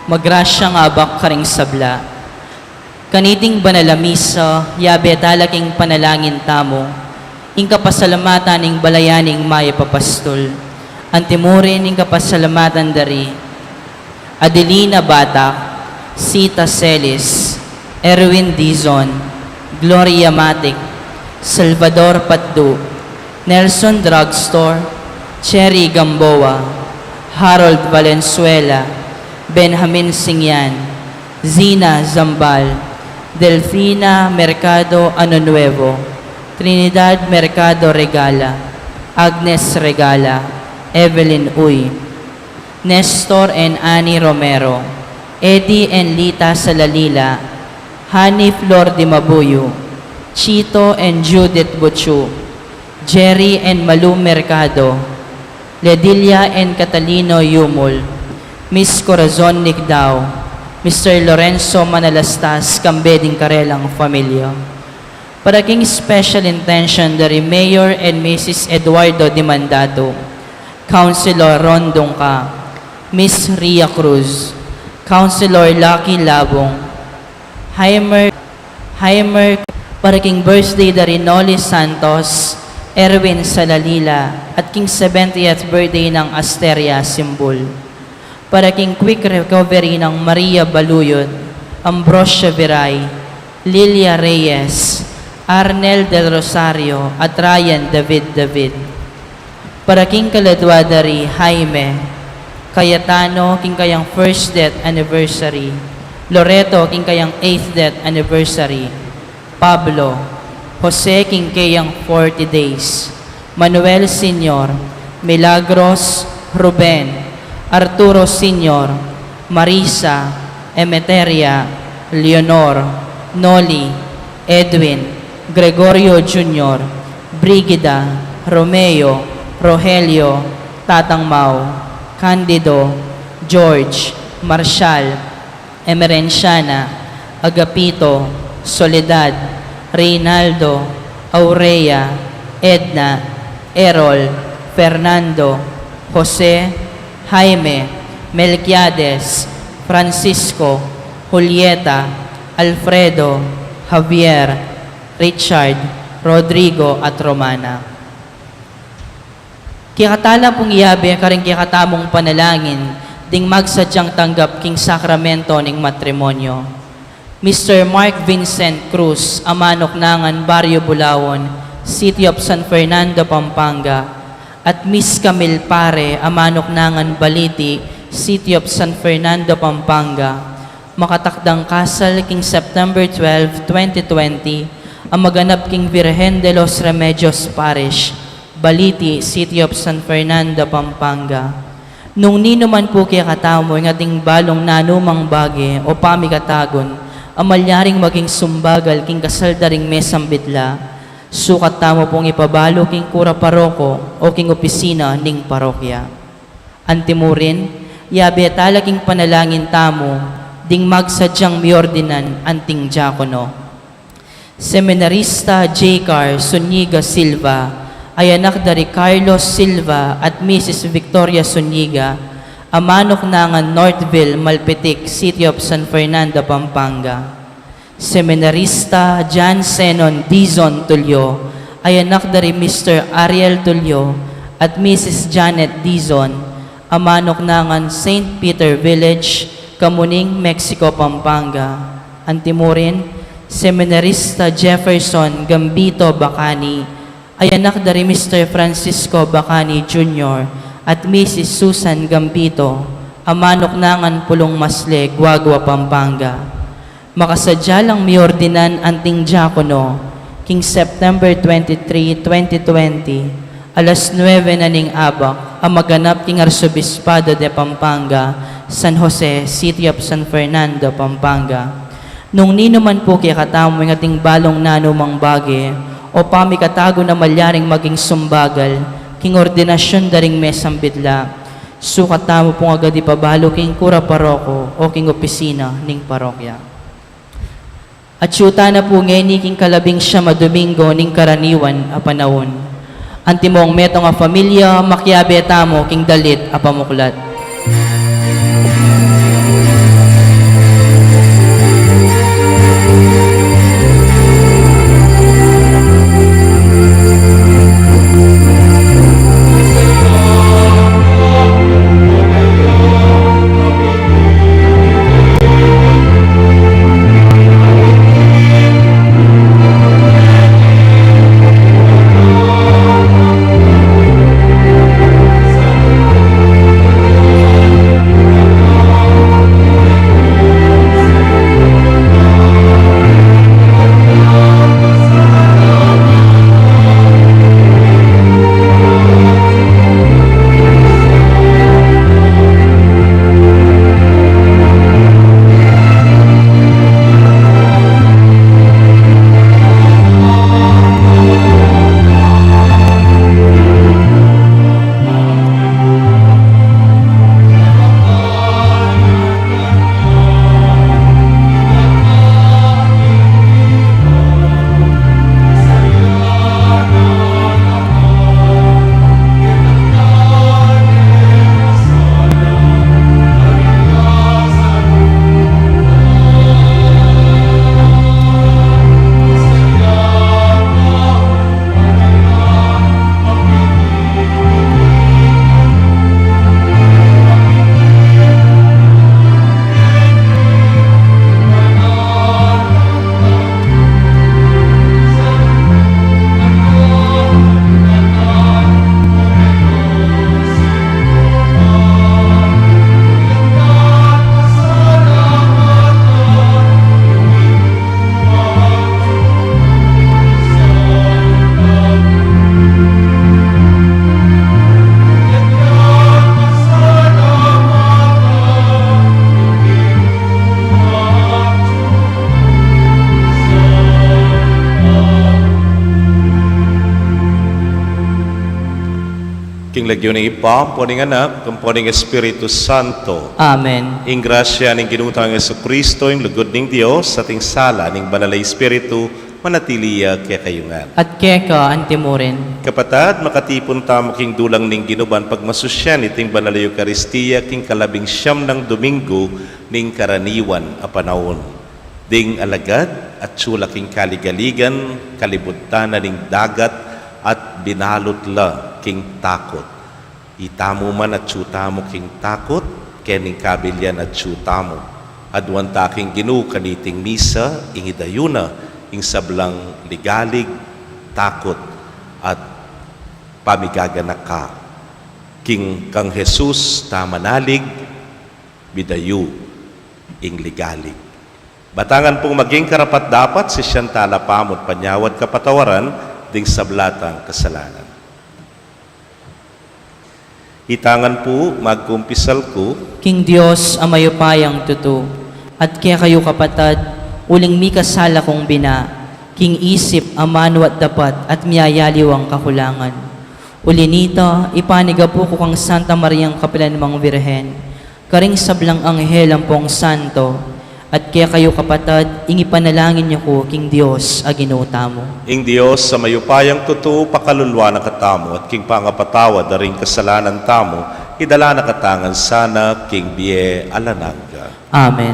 magrasya nga bak karing sabla. Kaniting banalamisa, yabe talaking panalangin tamo, ing kapasalamatan ing balayaning maya papastol, antimurin ing kapasalamatan dari, Adelina Batak, Sita Celis, Erwin Dizon, Gloria Matic, Salvador Patdu, Nelson Drugstore, Cherry Gamboa, Harold Valenzuela, Benjamin Singyan, Zina Zambal, Delfina Mercado Anonuevo, Trinidad Mercado Regala, Agnes Regala, Evelyn Uy, Nestor and Annie Romero, Eddie and Lita Salalila, Hani Flor de Mabuyo, Chito and Judith Butchu, Jerry and Malu Mercado, Ledilia and Catalino Yumol, Miss Corazon Nicdao, Mr. Lorenzo Manalastas, Kambeding Karelang Familia. Para king special intention dari Mayor and Mrs. Eduardo Dimandado, Councilor Ron Dongka, Miss Ria Cruz, Councilor Lucky Labong, Heimer, para king birthday dari Noli Santos, Erwin Salalila, at king 70th birthday ng Asteria Simbol. Para king quick recovery ng Maria Baluyod, Ambrosia Viray, Lilia Reyes, Arnel Del Rosario, at Ryan David. Para king kaladwa dari Jaime, Cayetano, king kayang first death anniversary, Loreto, king kayang 8th death anniversary, Pablo, Jose, king kayang 40 days, Manuel Senior, Milagros, Ruben, Arturo Senior, Marisa, Emeteria, Leonor, Noli, Edwin, Gregorio Jr., Brigida, Romeo, Rogelio, Tatang Mau, Candido, George, Marshall, Emerenciana, Agapito, Soledad, Reynaldo, Aurea, Edna, Errol, Fernando, Jose, Jaime, Melquiades, Francisco, Julieta, Alfredo, Javier, Richard, Rodrigo at Romana. Kikatala pong iyabe karing kikatamong panalangin ding magsadyang tanggap king sakramento ning matrimonyo. Mr. Mark Vincent Cruz, Amanok Nangan, Barrio Bulawon, City of San Fernando, Pampanga, at Miss Camille Pare, Amanok Nangan, Baliti, City of San Fernando, Pampanga, makatakdang kasal king September 12, 2020, ang maganap king Virgen de los Remedios Parish, Baliti, City of San Fernando, Pampanga. Nung ninuman po kaya katamo ng ating balong nanumang bagi o pamikatagon, amalyaring maging sumbagal king kasaldaring mesang bitla, sukat tamo pong ipabalo king kura paroko o king opisina ning parokya. Antimurin, yabe talaking panalangin tamo, ding magsadyang miordinan anting diakono. Seminarista J. Car Suniga Silva ay anak dari Carlos Silva at Mrs. Victoria Suniga, Amanok Nangan, Northville, Malpetic, City of San Fernando, Pampanga. Seminarista John Senon Dizon Tulio ay anak dari Mr. Ariel Tulio at Mrs. Janet Dizon, Amanok Nangan, St. Peter Village, Kamuning, Mexico, Pampanga. Antimurin, Seminarista Jefferson Gambito Bacani ay anak dari Mr. Francisco Bacani Jr. at Mrs. Susan Gambito, Amanok Nangan, Pulong Masle, Guagua, Pampanga. Makasadya lang miordinan anting diakono, king September 23, 2020, alas 9 na ning abak, ang maganap king Arsobispado de Pampanga, San Jose, City of San Fernando, Pampanga. Nung ninuman po kaya katamo ng ating balong nanumang bagi, o pamikatago na malyaring maging sumbagal, king ordinasyon daring mesang bidla, sukat tamo pong agad ipabalo king kura paroko o king opisina ning parokya. At syuta na po ngayon king kalabing siya madomingo ning karaniwan a panahon. Antimong metong a familia, makyabe tamo king dalit a pamuklat. lagyo ng ipa, poning anak, poning Espiritu Santo. Amen. Ing grasya ning ginutang Yesu Kristo, ing lugod ning Dios, sa ting sala ning banal na Espiritu, manatiliya kaya kayungan. At keka antimurin. Kapatad, makatipon tamo king dulang ning ginuban pagmasusyan iting banal na Eucharistia king kalabing siyam ng Domingo ning karaniwan a panahon. Ding alagad at tsula king kaligaligan, kalibutan na ning dagat at binalot la king takot. Itamo man at tsutamo king takot, kening kabilyan at tsutamo. Adwan taking ginu kaniting misa, ingidayuna, ing sablang ligalig, takot, at pamigaganak ka. King kang Jesus tamanalig, bidayu, ing ligalig. Batangan pong maging karapat dapat si siyang talapamot panyawad kapatawaran ding sablatang kasalanan. Itangan po magkumpisal ko, King Diyos ang mayupayang tuto, at kaya kayo kapatad, uling mi kasala kong bina, king isip amano at dapat at miyayaliw ang kakulangan. Uli nito, ipaniga po ko kang Santa Mariang Kapilanmang Birhen, karing sablang anghel ang pong santo, at kaya kayo kapatad, ingi panalangin niyo ko, king Diyos, aginuta mo. ing Diyos sa mayupayang tuto, pakalulwa na katamo, at king pangapatawa daring kasalanan tamo, idala na katangan sana, king biye alananga. Amen.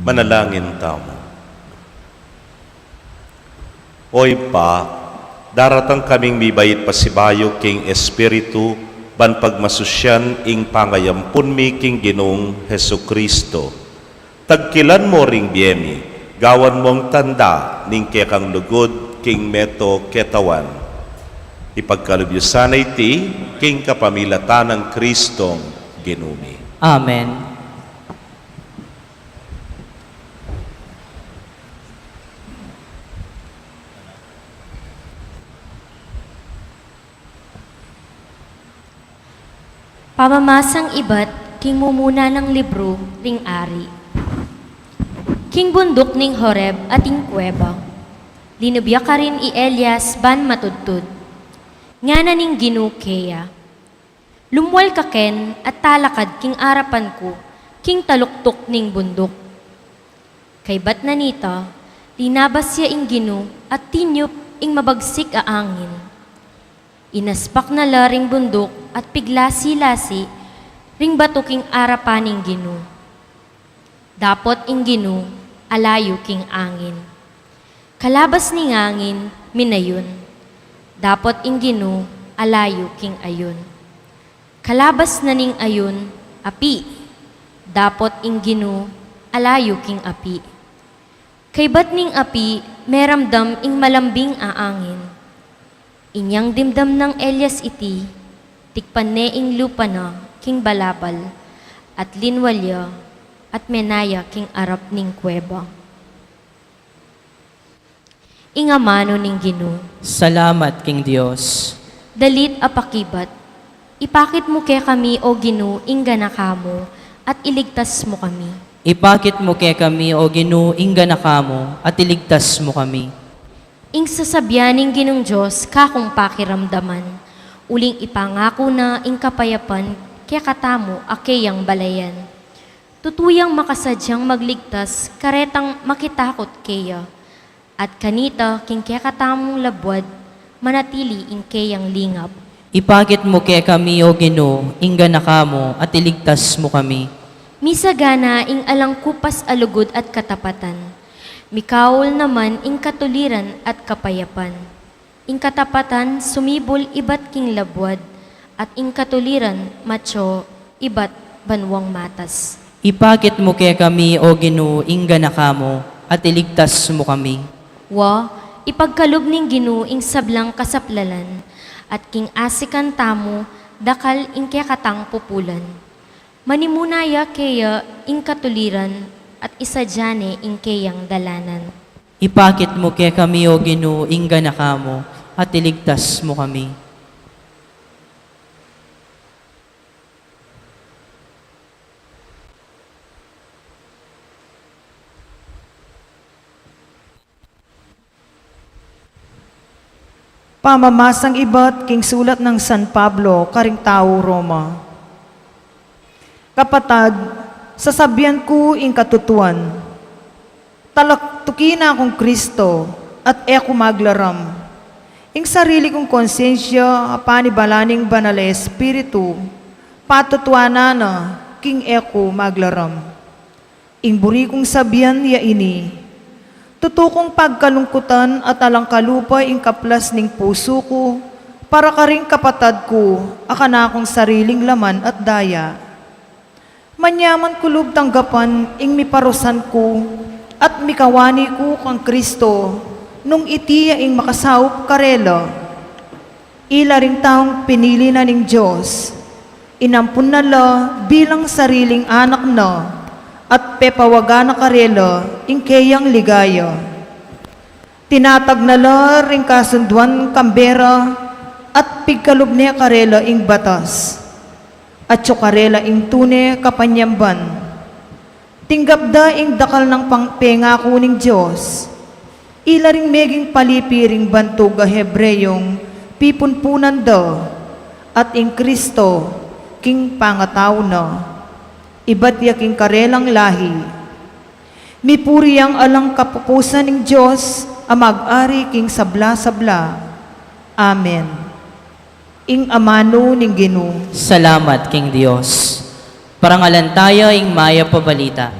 Manalangin tamo. Oy pa, daratang kaming mibayit pasibayo king Espiritu, ban pagmasusyan ing pangayampun mi king Ginoong Hesu Kristo. Tagkilan mo ring biyemi, gawan mong tanda ning kekang lugod king meto ketawan. Ipagkalubyusanay ti king kapamilatan ng Kristong Ginumi. Amen. Pamamasang ibat, king mumuna ng libro, ring ari. King bundok ning Horeb ating kuweba. Linubya ka rin i Elias ban matudtud. Nga na ning ginukeya. Lumwal ka ken at talakad king arapan ko, king taluktok ning bundok. Kay bat na nita, linabas siya ing ginu at tinyop ing mabagsik a angin. Inaspak na laring bundok at piglasi-lasi ring bato king arapaning ginu. Dapot ing ginu, alayo king angin. Kalabas ning angin, minayon. Dapot ing ginu, alayo king ayon. Kalabas na ning ayon, api. Dapot ing ginu, alayo king api. Kay bat ning api, meramdam ing malambing a angin. Inyang dimdam ng Elias iti, tikpan ne ing lupa na king balabal, at linwalya, at menaya king arap ning kuweba. Ingamano ning Ginu, Salamat, King Diyos. dalit apakibat, ipakit mo kay kami o Ginu ingga na kamo, at iligtas mo kami. Ipakit mo kay kami, O Ginoo, ingga na kamo, at iligtas mo kami. Ing sasabyaning Ginong Diyos, kakong pakiramdaman, uling ipangako na ing kapayapan, kaya katamo akeyang balayan. Tutuyang makasadyang magligtas, karetang makitakot keya, at kanita king kaya katamong labwad, manatili ing keyang lingap. Ipakit mo kay kami, O Ginoo, ingga na kamo, at iligtas mo kami. Misagana ing alang kupas alugod at katapatan, mikawol naman ing katuliran at kapayapan. Ing katapatan, sumibol ibat king labwad, at ing katuliran, macho, ibat banwang matas. Ipakit mo kay kami, O Ginoo, ingga na kamo, at iligtas mo kami. Wa, ipagkalub ning Ginu ing sablang kasaplalan, at king asikan tamo, dakal ing kaya katang pupulan. Manimunaya kaya ing katuliran, at isadyane ing kayang dalanan. Ipakit mo kay kami, O Ginoo, ingga na kamo, at iligtas mo kami. Pamamasang ibat king sulat ng San Pablo, karing tao Roma. Kapatag, sasabihan ko ing katutuan, talaktukin akong Kristo at eko maglaram. Ing sarili kong konsensya, panibalaning banal na Espiritu, patutuana na king eko maglaram. Ing buri kong sabihan ya ini, tutukong pagkalungkutan at alang kalupa ing kaplas ning puso ko, para karing kapatad ko, akana akong sariling laman at daya. Manyaman kulub tanggapan ing miparusan ko, at mikawani ko kang Kristo, nung itiya ing makasaup karela. Ila ring taong pinili na ning Diyos, inampun na la bilang sariling anak na, at pepawaga na karela ing kayang ligaya. Tinatag na la ring kasunduan kambera, at pigkalub niya karela ing batas, at karela ing tune kapanyamban. Tinggapda ing dakal ng pangpengako ning Diyos, ila ring meging palipiring bantog a Hebreyong pipunpunan da, at ing Kristo king pangataw na, iba't yaking karelang lahi. Mipuri ang alang kapupusan ng Diyos, amag-ari king sabla-sabla. Amen. Ing amano ning Ginoo. Salamat, King Diyos. Parangalan tayo ing maya pabalita.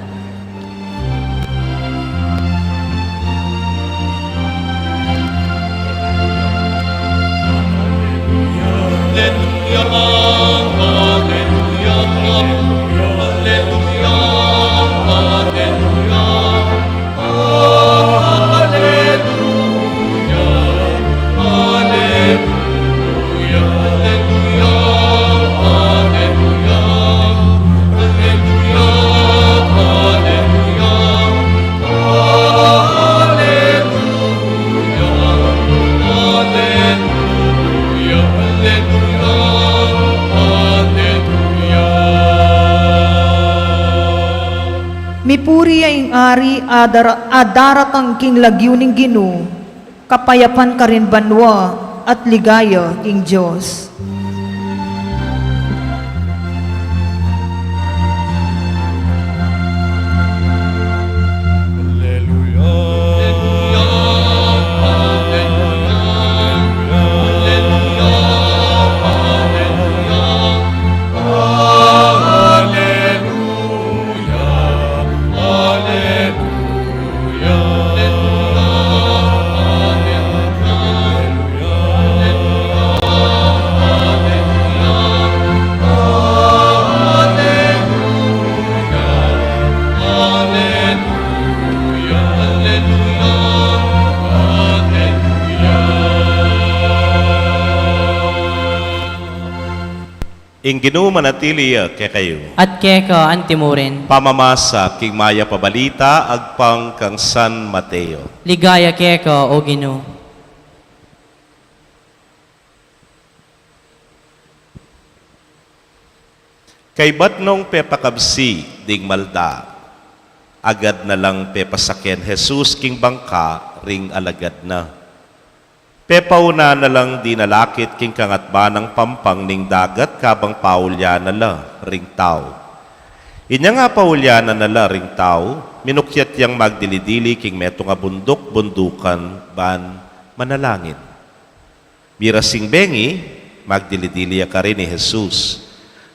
ari adaratang king lagyo ning Ginoo, kapayapan ka rin banwa at ligaya king Diyos. Ing Ginoo manatili kay kayo. At keka antimurin. Pamamasa king maya pabalita agpang kang San Mateo. Ligaya keka o Ginoo. Kay batnong pepakabsi ding malda, agad na lang pepasakyan Jesus king bangka ring alagad na. Pepauna na lang dinalakit king kangatba ng pampang ning dagat kabang paulya na la ring tao. Inya nga paulya na la ring tao, minukyat yang magdilidili king meto nga bundok bundukan ban manalangin. Mirasing bengi, magdilidili ka rin ni Jesus.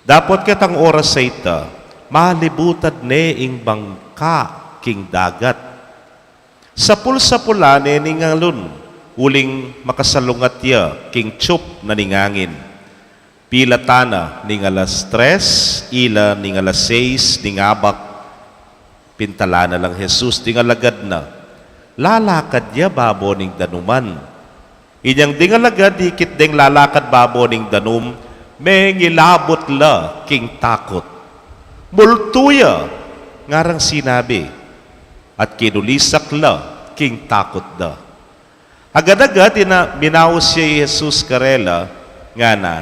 Dapat katang oras sa ita, malibutad ne ing bangka king dagat. Sa pula ning alun, uling makasalungat ya king tsup na ningangin. Pila tana ning alas 3, ila ning alas 6, ning abak. Pintala na lang Jesus, ding alagad na. Lalakad ya babo ning danuman. Inyang ding alagad, dikit ding lalakad babo ning danum, may ngilabot la king takot. Multuya, ngarang sinabi, at kinulisak la king takot da. Agad-agad minaos siya Jesus karela nga na,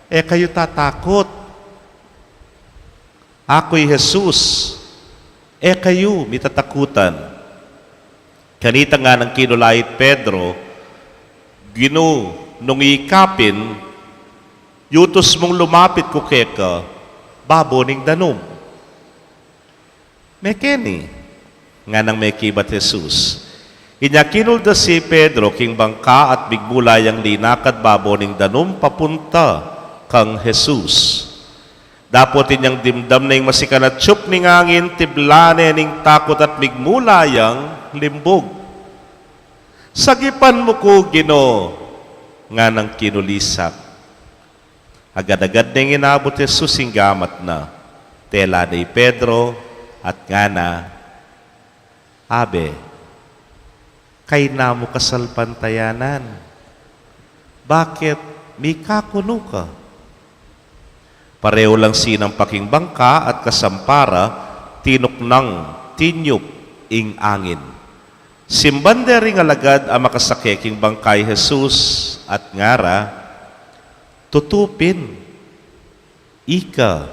kayo tatakot. Ako'y Jesus, kayo mitatakutan. Kanita nga ng kinulait Pedro, Ginoo, nung ikapin, yutos mong lumapit ko keka, baboning danom. Mekeni, nga nang may kibat Jesus. Inyakinulda si Pedro king bangka at bigbulayang linakad baboning danom papunta kang Jesus. Dapot inyang dimdam na yung masikanat tsup ning angin, tiblane ning takot at bigmulayang limbog. Sagipan mo ko, Ginoo, nga nang kinulisak. Agad-agad ning inabot Jesus ing gamat na. Tela ni Pedro at nga na, Abe, kay namo kasalpantayanan. Bakit mikakuno ka? Pareho lang sinang paking bangka at kasampara, tinuknang tinyup ing angin. Simbande ring alagad ang makasakeking bangkay Jesus at ngara, tutupin, ika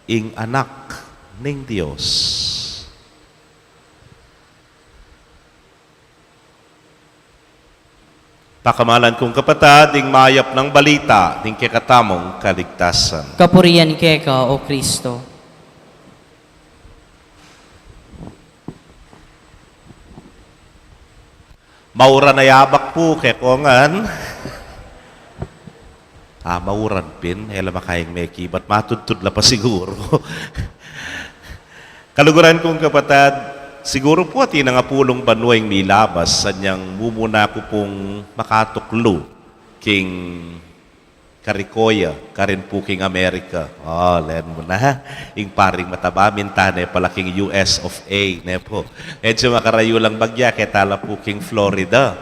ing anak ning Dios. Pakamalan kong kapatid, ding mayap ng balita, ding kekatamong kaligtasan. Kapurian keka o Kristo. Maura na yabak po, kekongan. Mauran pin, hela makayang may kibat, matudtud la pa siguro. Kaluguran kong kapatid, siguro po at nga pulong banwang milabas sanyang mumuna ko pong makatuklo king Karikoya, karin po king Amerika. Len mo na. Ing paring mataba, mintane pala king US of A. Ne po. Medyo makarayo lang bagya, ketala po king Florida.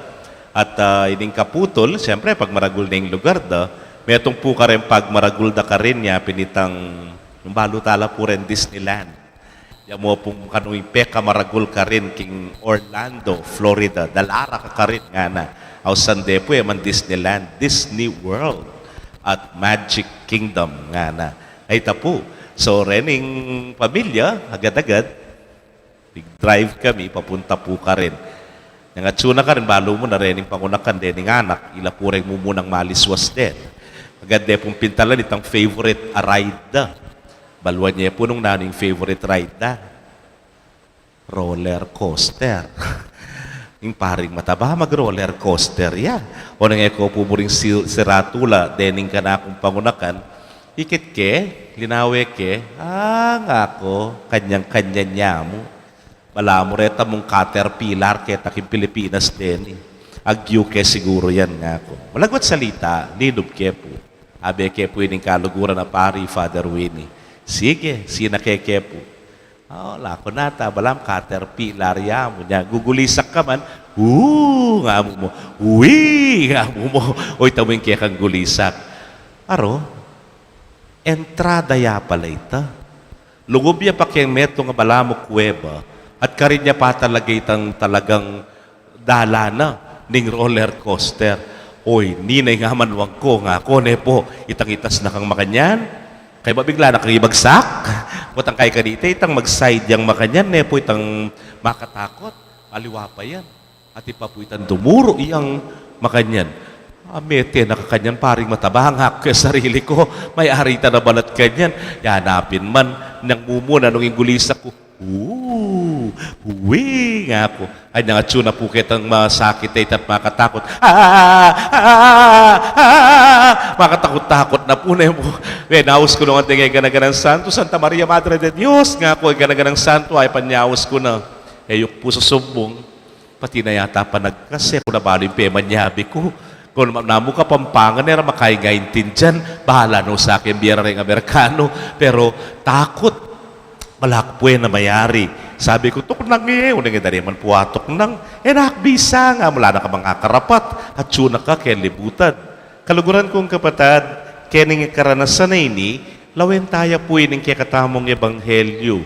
At ining kaputol, siyempre pag maragul na yung lugar da, metong po ka rin pag maragul da ka rin niya, pinitang, yung balutala po rin Disneyland. Yan mo pong kanuing peka maragul ka rin king Orlando, Florida. Dalara ka rin nga na. Aw sande po man Disneyland, Disney World at Magic Kingdom nga na. Ay tapo. So rening pamilya, agad-agad, Drive kami, papunta po ka rin. Yang atsuna ka rin, balo mo na rin yung pangunakan din ng anak, ilapureng mo munang maliswas din. Maganda pong pintalan itang favorite ride da. Baluan niya po nung naning favorite ride da. Roller coaster. Yung paring mataba, mag-roller coaster yan. O nang eko po mo rin siratula, dening ka na akong pangunakan, ikit ke, linawe ke, nga ko, kanyang-kanya niya mo. Wala mo reta mong caterpillar ke taking Pilipinas din. Agyu ke siguro yan nga ko. Malagwat salita, linub ke po. Abe ke po yung kaluguran na pari, Father Winnie. Sige, sinake po. Lako nata, balam caterpillar ya mo niya. Gugulisak ka man, nga mo. Nga mo. Oy, tawing kaya kang gulisak. Aro, entrada ya pala ita. Lugob ya pa kayang meto nga balamo kuweba at karin niya pa talaga itang talagang dala na ning roller coaster. Oy, ninay nga manwag ko nga ko ne po. Itang itas na kang makanyan. Kaya ba bigla na kang ibagsak? Butang kay kanita, itang mag-side yung makanyan, ne po itang makatakot. Aliwa pa yan. At ipa po itang dumuro iyang makanyan. Amete, nakakanyan, paring matabang hak kaya sarili ko. May arita na balat kanyan. Yanapin man, nang mumuna nung ingulisak ko. Uwi nga po. Ay, nga tsuna po kitang masakit at makatakot. Makatakot-takot na po na mo. Naus ko nung ating ganaganang santo, Santa Maria Madre de Dios. Nga po, ganaganang santo, ay panyawas ko na. Yung po sa sumbong, pati na yata pa nagkasip. Kung nabalo yung pemanyabi ko. Kung namo ka pampangan, nera makaingaintin dyan. Bahala no sa akin, biyara rin Amerikano. Pero takot. Malakpwe na mayari. Sabi ko, tuk nang unang idari man puwatok nang, nakbisa nga, mula na ka mga karapat, at tsuna ka, kaya libutan. Kaluguran kong kapatad, kening karanasan na ini, lawen tayo po ining kaya katamong ebanghelyo.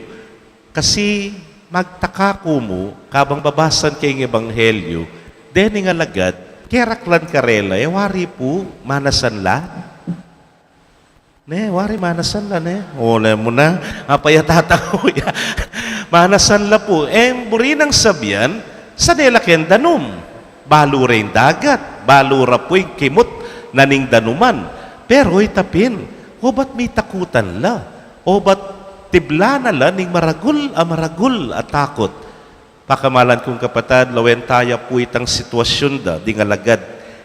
Kasi, magtaka ko mo, kabang babasan kayong ebanghelyo, dening alagad, keraklan karela, wari po, manasan la, wari manasan la, Ole mo na, apayatata ko ya. Manasan la po. Burinang sabihan, sa nelaken danom. Balo rin dagat. Balo ra po yung kimot na ning danuman. Pero itapin, ba't may takutan la? Ba't tibla na la ning maragul at takot? Pakamalan kong kapatad, lawen tayo po itang sitwasyon da, di nga lagad,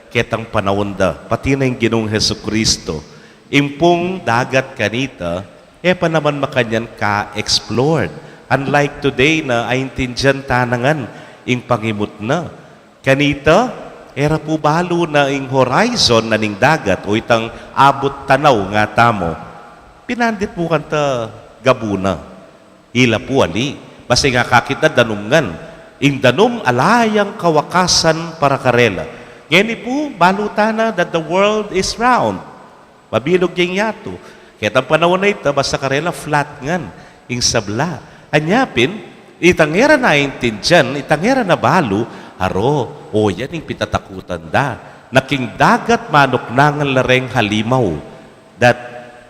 ketang panahon da, pati na yung Ginoong Hesukristo. Impong dagat kanita, pa naman makanyan ka-explored. Unlike today na aintindihan tanangan ing pangimot na. Kanita, era po balo na ing horizon na ning dagat o itang abot tanaw nga tamo. Pinandit mo kanta gabuna. Ila po ali. Basta nga kakit na danumngan. Ing danum alayang kawakasan para karela. Ngeni po, balutana that the world is round. Mabilog yung yato. Kaya ang panahon na ito, basta karela flat ngan, ing sabla. Anyapin, itangera na intindihan, itangera na balo, haro, yan yung pitatakutan da. Naking dagat manok nangan lareng halimaw. That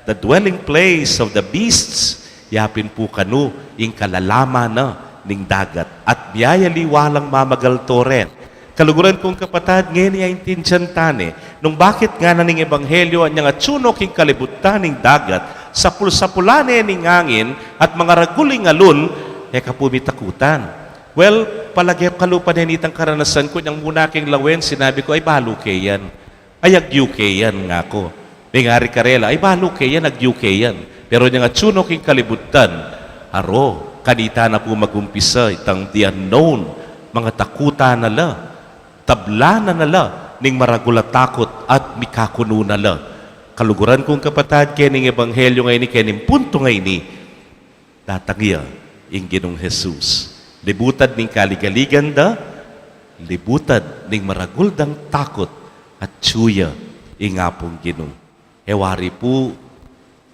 the dwelling place of the beasts, yapin po kanu, ing kalalama na ning dagat. At biyayali walang mamagal toren. Kaluguran kong kapatad, ngayon ay intindihan tane, nung bakit nga na ning ebanghelyo ang nga tsunok ing kalibutan ning dagat, sa pulane ning angin, at mga raguling alun, kapumitakutan. Well, palagi kalupan yan itang karanasan ko, niyang muna king lawen, sinabi ko, ay balo yan. Ay agyu yan nga ko. May ngari karela, ay balo yan, agyu yan. Pero niya nga tsunok ing kalibutan, aro, kanita na po magumpisa, itang the unknown, mga takutan na la, tabla na nala, ning maragulat takot at mikakuno nala. Kaluguran kong kapatad, kening ebanghelyo ngayon, kening punto ngayon, tatangya, ing Ginoong Jesus. Libutad ning kaligaligan da, libutad ning maraguldang takot at tsuya, ing apong Ginoo. Wari po,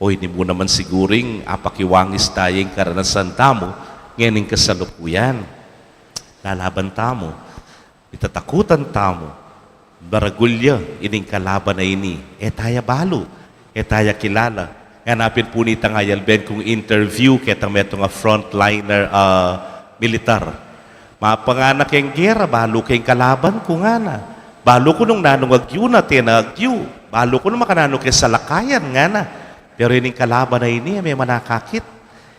ni mo naman siguring apakiwangis tayong karanasan tamo, ngayon kasalukuyan. Lalaban tamo, itatakutan tamo, baragulya, ining kalaban na ini, taya balo, taya kilala. Hanapin po ni Tangayal Ben kung interview, ketang meto nga frontliner militar. Mapanganak yung gera, balo kayong kalaban ko nga na. Balo ko nung nanong agyu na, tinagyu. Balo ko nung makanano kay salakayan nga na. Pero yung kalaban na ini, may manakakit.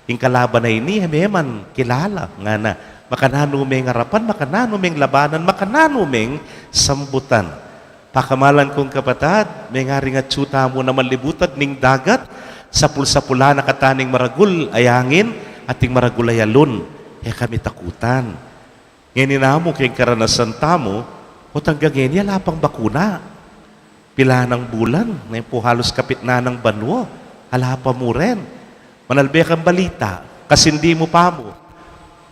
Yung kalaban na ini, may man kilala nga na. Makanano may ngarapan, makanano may labanan, makanano may sambutan. Pakamalan kong kapatad, may nga rin at tsuta mo na malibutag ning dagat, sapul-sapula na kataning maragul ayangin, ating maragul ayalun. Kami takutan. Ngayon na mo kayong karanasan tamo, o tanggang ngayon, lapang bakuna. Pila ng bulan, ngayon po halos kapit na ng banwa. Alapa mo rin. Manalbek ang balita, kasi hindi mo pa mo.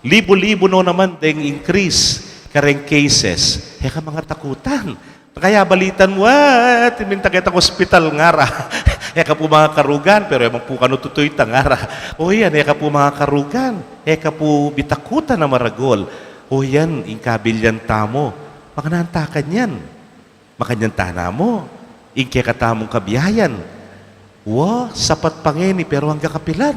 Libo-libo no naman ding increase kareng cases. Ka mga takutan. Kaya balitan mo, timinta kita ng hospital ngara. Eka po mga karugan, pero emang po kanututoy tangara. O yan, eka po mga karugan. Eka po bitakutan na maragol. O yan, ingkabilyan tamo. Makanantakan yan. Makanyantana mo. Ingke katamong kabiyayan. Sapat pangeni, pero hanggang kapilan.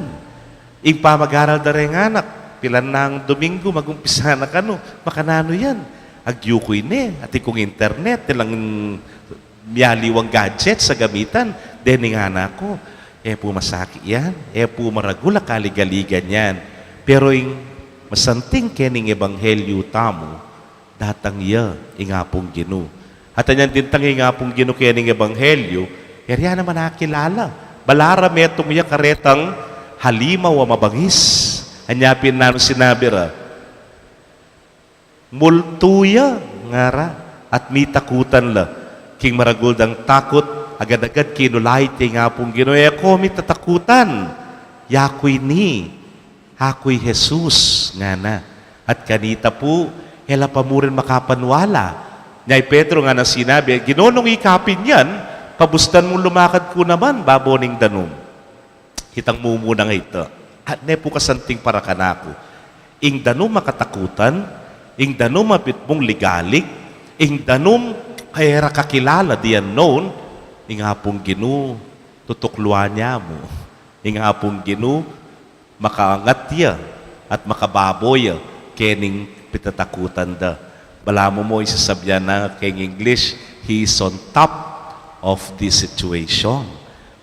Ing pamag-aral da rin anak. Pilan ng Domingo, mag-umpisa na kano. Makanano yan. Agyukoy ni, at kung internet, nilang miyaliwang gadget sa gamitan, dening anak ko, po masakit yan, po maragula kaligaligan yan. Pero yung masanting kening ebanghelyo tamo, datang iya, ingapong ginu. At anyan din tang ingapong ginu kening ebanghelyo, yan naman nakilala. Balara metong iya karetang halimaw wa mabangis. Anyapin na sinabi ra, multuya ngara at may takutan la. King maraguldang takot, agad-agad kinulay ti nga pong ginoy ako may tatakutan. Yakoy ni, hakoy Jesus nga na. At kanita po, hela pa mo rin makapanwala. Nyay Pedro nga na sinabi, ginonong ikapin yan, pabustan mong lumakad ko naman, baboning danom. Kitang mumuna nga ito. At ne po kasanting para kanako. Ing danom makatakutan, ing danom mapit mong ligalik, ing danom kaya kakilala di unknown, ing hapong ginu, tutukluan niya mo. Ing hapong ginu, makaangat niya at makababoy kening pitatakutan da. Bala mo isasabyan na keng English, he is on top of this situation.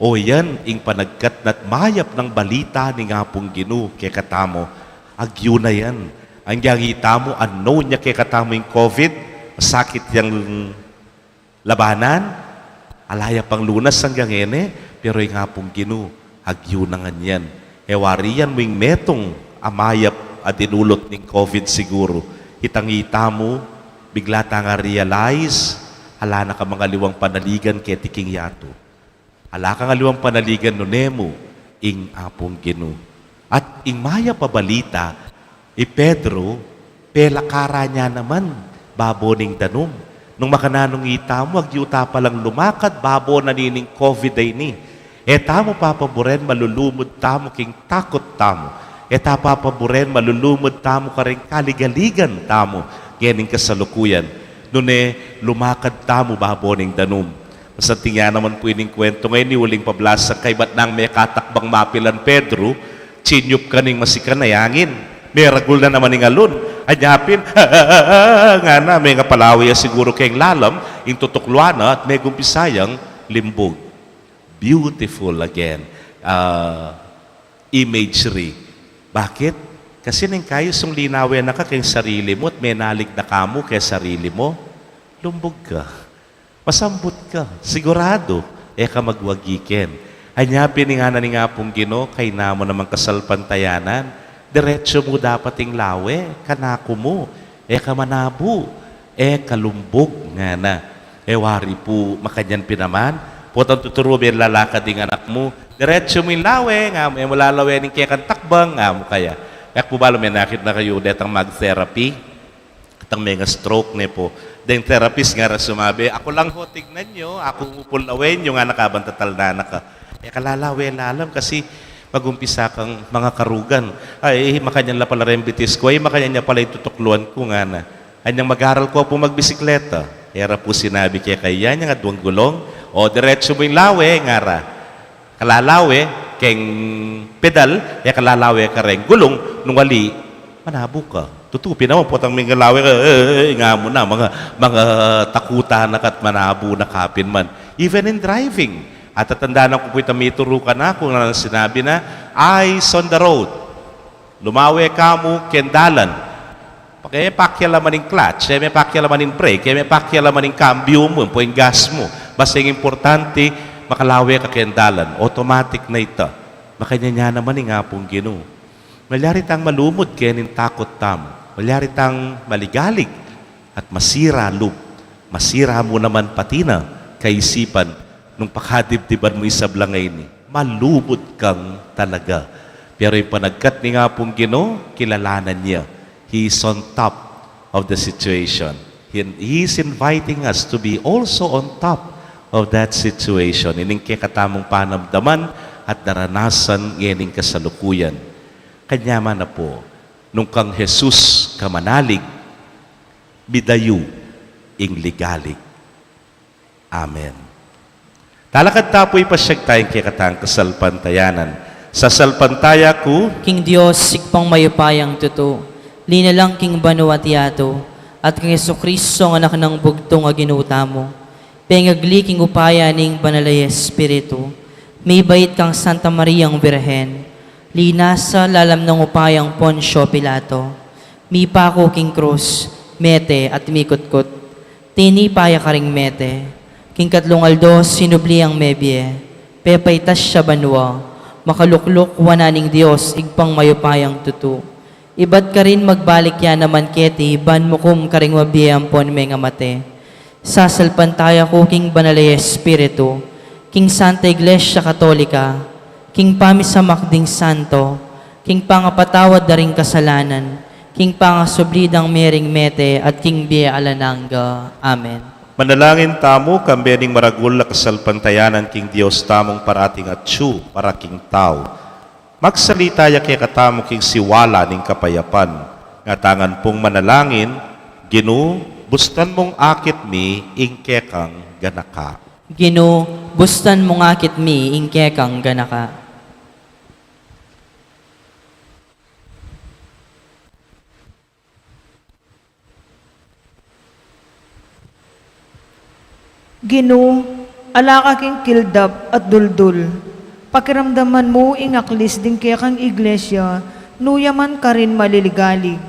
O yan, ing panagkat na't mayap ng balita ni hapong ginu, kay katamo, agyo na yan. Ang gagita mo, unknown niya kay katamo yung COVID, masakit yung labanan, alaya pang lunas hanggang ene, pero yung hapong ginu, agyo na nga yan. Ewari yan mo yung metong amayap at dinulot ng COVID siguro. Itangita mo, bigla ta nga realize, hala na ka mga liwang panaligan kay tiking yato. Hala ka nga liwang panaligan no nemo, ing apong ginu. At ing maya pabalita, Pedro, pelakara niya naman, baboning danom. Nung makananong ita mo, agyuta palang lumakad, babo nanining COVID ay ni. Tamo papaboren, malulumod tamo, king takot tamo. Eta papaboren, malulumod tamo, karing kaligaligan tamo, gening kasalukuyan. Nune, lumakad tamo, baboning danom. Masanting nga naman po ining kwento ngayon ni uling pablasang kay ba't nang may katakbang mapilan Pedro, chinyup kaning masikanayangin. May ragul na naman ng alun. Anyapin, nga na, may nga palawi siguro kayong lalam, yung tutukluan at may gumpisayang limbog. Beautiful again. Imagery. Bakit? Kasi nang kayo sung linawin na ka kayong sarili mo at may nalig na kamo kay sarili mo, lumbog ka. Masambot ka. Sigurado. Ka magwagiken. Anyapin nga na ni nga pong gino, kay namo namang kasalpantayanan, diretso mo dapat yung lawe, kanako mo, ka manabo, kalumbog nga na. Wari po, makanyan pinaman, putang tuturo may lalakad yung anak mo, diretso mo yung lawe, nga mo, mulalawe ng kaya kang takbang, nga mo kaya. Kaya po balo, may nakit na kayo detang mag-therapy, katang may nga stroke ne po. Then therapist nga sumabi, ako lang ho, tignan nyo, ako upulawen, yung nga nakabantatal na naka. Kalalawe lalam kasi mag-umpisa kang mga karugan. Ay, makanyan na pala rin bitis ko. Ay, makanyan niya pala itutukluan ko nga na. Anyang mag-aral ko po magbisikleta. Era po sinabi kaya kaya niya nga duwang gulong. O, diretso mo yung lawe, nga ra. Kalalawe, keng pedal, kalalawe ka rin. Gulong, nung wali, manabo ka. Tutupin naman po ang mga lawe nga mo na, mga takutan na kat manabo na kapin man. Even in driving. At tatandaan ko po ito, may turo ka na kung ano sinabi na, eyes on the road. Lumawe ka mo, kendalan. Kaya may pakyalaman ng clutch, kaya may pakyalaman ng brake, kaya may pakyalaman ng cambio mo, po yung gas mo. Basta yung importante, makalawe ka kendalan. Automatic na ito. Makanya naman nga pong Ginoo. Malyari tang malumod kaya nin takot tam. Malyari tang maligalig at masira loop. Masira mo naman pati na kaisipan nung pakadibdiban mo isablangay ni. Malumod kang talaga. Pero yung panagkat ni nga pong Ginoo, kilalanan niya. He is on top of the situation. He is inviting us to be also on top of that situation. Ining katamong panamdaman at naranasan ngayon kasalukuyan. Kanya man na po, nung kang Jesus kamanalig, bidayu ing ligalig. Amen. Talakad tapoy pasyag tayong kikatang kasalpantayanan. Sa salpantaya ko, King Dios, sikpang mayupayang tuto, linalang king banuat yato, at king Jesucristo ang anak ng bugtong aginuta mo. Pengagli king upaya ning banalay Espiritu, may bait kang Santa Mariang Birhen, linasa lalam ng upayang Poncio Pilato, mi pako king krus, mete at mikutkot, tinipaya ka ring mete, king katlong aldos sinubli ang mebye, pepaytas siya banwa, makaluklok wananing Diyos, igpang mayupayang tutu. Iba't ka rin magbalik yan naman keti, ban mukum ka ring mabiyang pon may nga mate. Sasalpantaya ko king banalay Espiritu, king Santa Iglesia Katolika, king pamisamakding santo, king pangapatawad na ring kasalanan, king pangasubridang mering mete, at king biya alananga. Amen. manalangin tamo kambening maragul na kasalpantayanan king Dios tamong parating atsu para king tao. Magsalita ya kay katamo king siwala ning kapayapan. Nga tangan pong manalangin, Ginoo, bustan mong akit mi ing kekang ganaka. Ginoo, bustan mo ngakit mi ing kekang ganaka. Ginoo, ala ka king kildap at duldul. Pakiramdaman mo ing aklis din kaya kang iglesia, nuyaman ka rin maliligalig.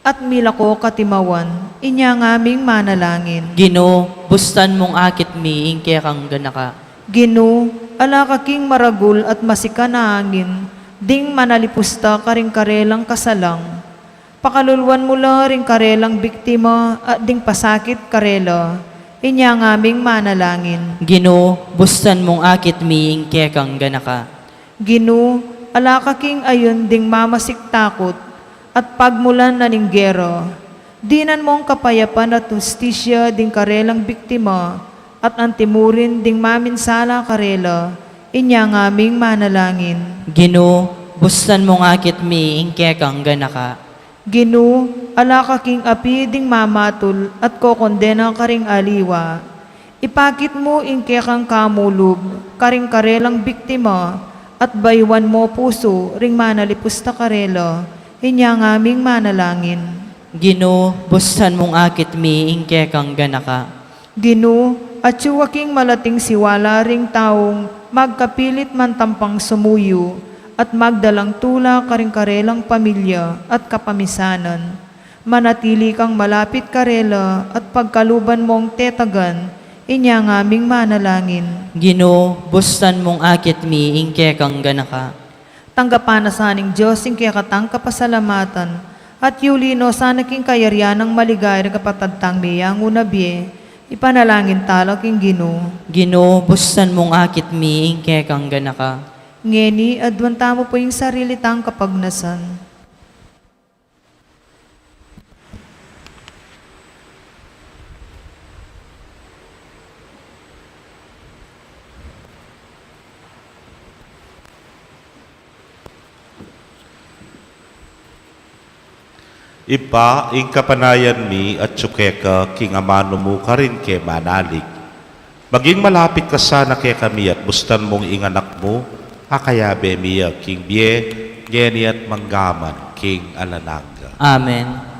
At milako katimawan, inya ngaming manalangin. Ginoo, bustan mong akit mi ing kekang ganaka. Ginoo, ala ka king maragul at masika na hangin, ding manalipusta ka ring karelang kasalang. Pakalulwan mo la ring karelang biktima at ding pasakit karela. Inya ngaming manalangin. Ginoo, bustan mong akit mi ing kekang ganaka. Ginoo, ala ka king ayon ding mamasik takot at pagmulan na ning gero. Dinan mong kapayapan at justisya ding karelang biktima at antimurin ding maminsala karela. Inya ngaming manalangin. Ginoo, bustan mong akit mi ing kekang ganaka. Ginoo, ala ka king api ding mamatul at kokondena karing aliwa. Ipakit mo ing kekang kamulog, karing karelang biktima, at baywan mo puso ring manalipusta karela. Inya ngaming manalangin. Ginoo, bustan mong akit mi ing kekang ganaka. Ginoo, at king malating siwala ring taong magkapilit man tampang sumuyo, at magdalang tula karing karelang pamilya at kapamisanan. Manatili kang malapit karela at pagkaluban mong tetagan, inya ngaming manalangin. Ginoo, bustan mong akit mi ing kekang ganaka. Tanggapan na saning Diyos ing kaya katang kapasalamatan, at yulino sana king kayaryan ng maligay na kapatadtang miyang unabye, ipanalangin talo king Ginoo. Ginoo, bustan mong akit mi ing kekang ganaka. Ngeni, adwanta mo po yung sarili tang kapagnasan. Ipa, ing kapanayan mi at tsukeka king amano mo ka rin ke manalig. Maging malapit ka sana kay kami at bustan mong ing anak mo, akayabe miya king bie, geni at manggaman. aking alalaga. Amen.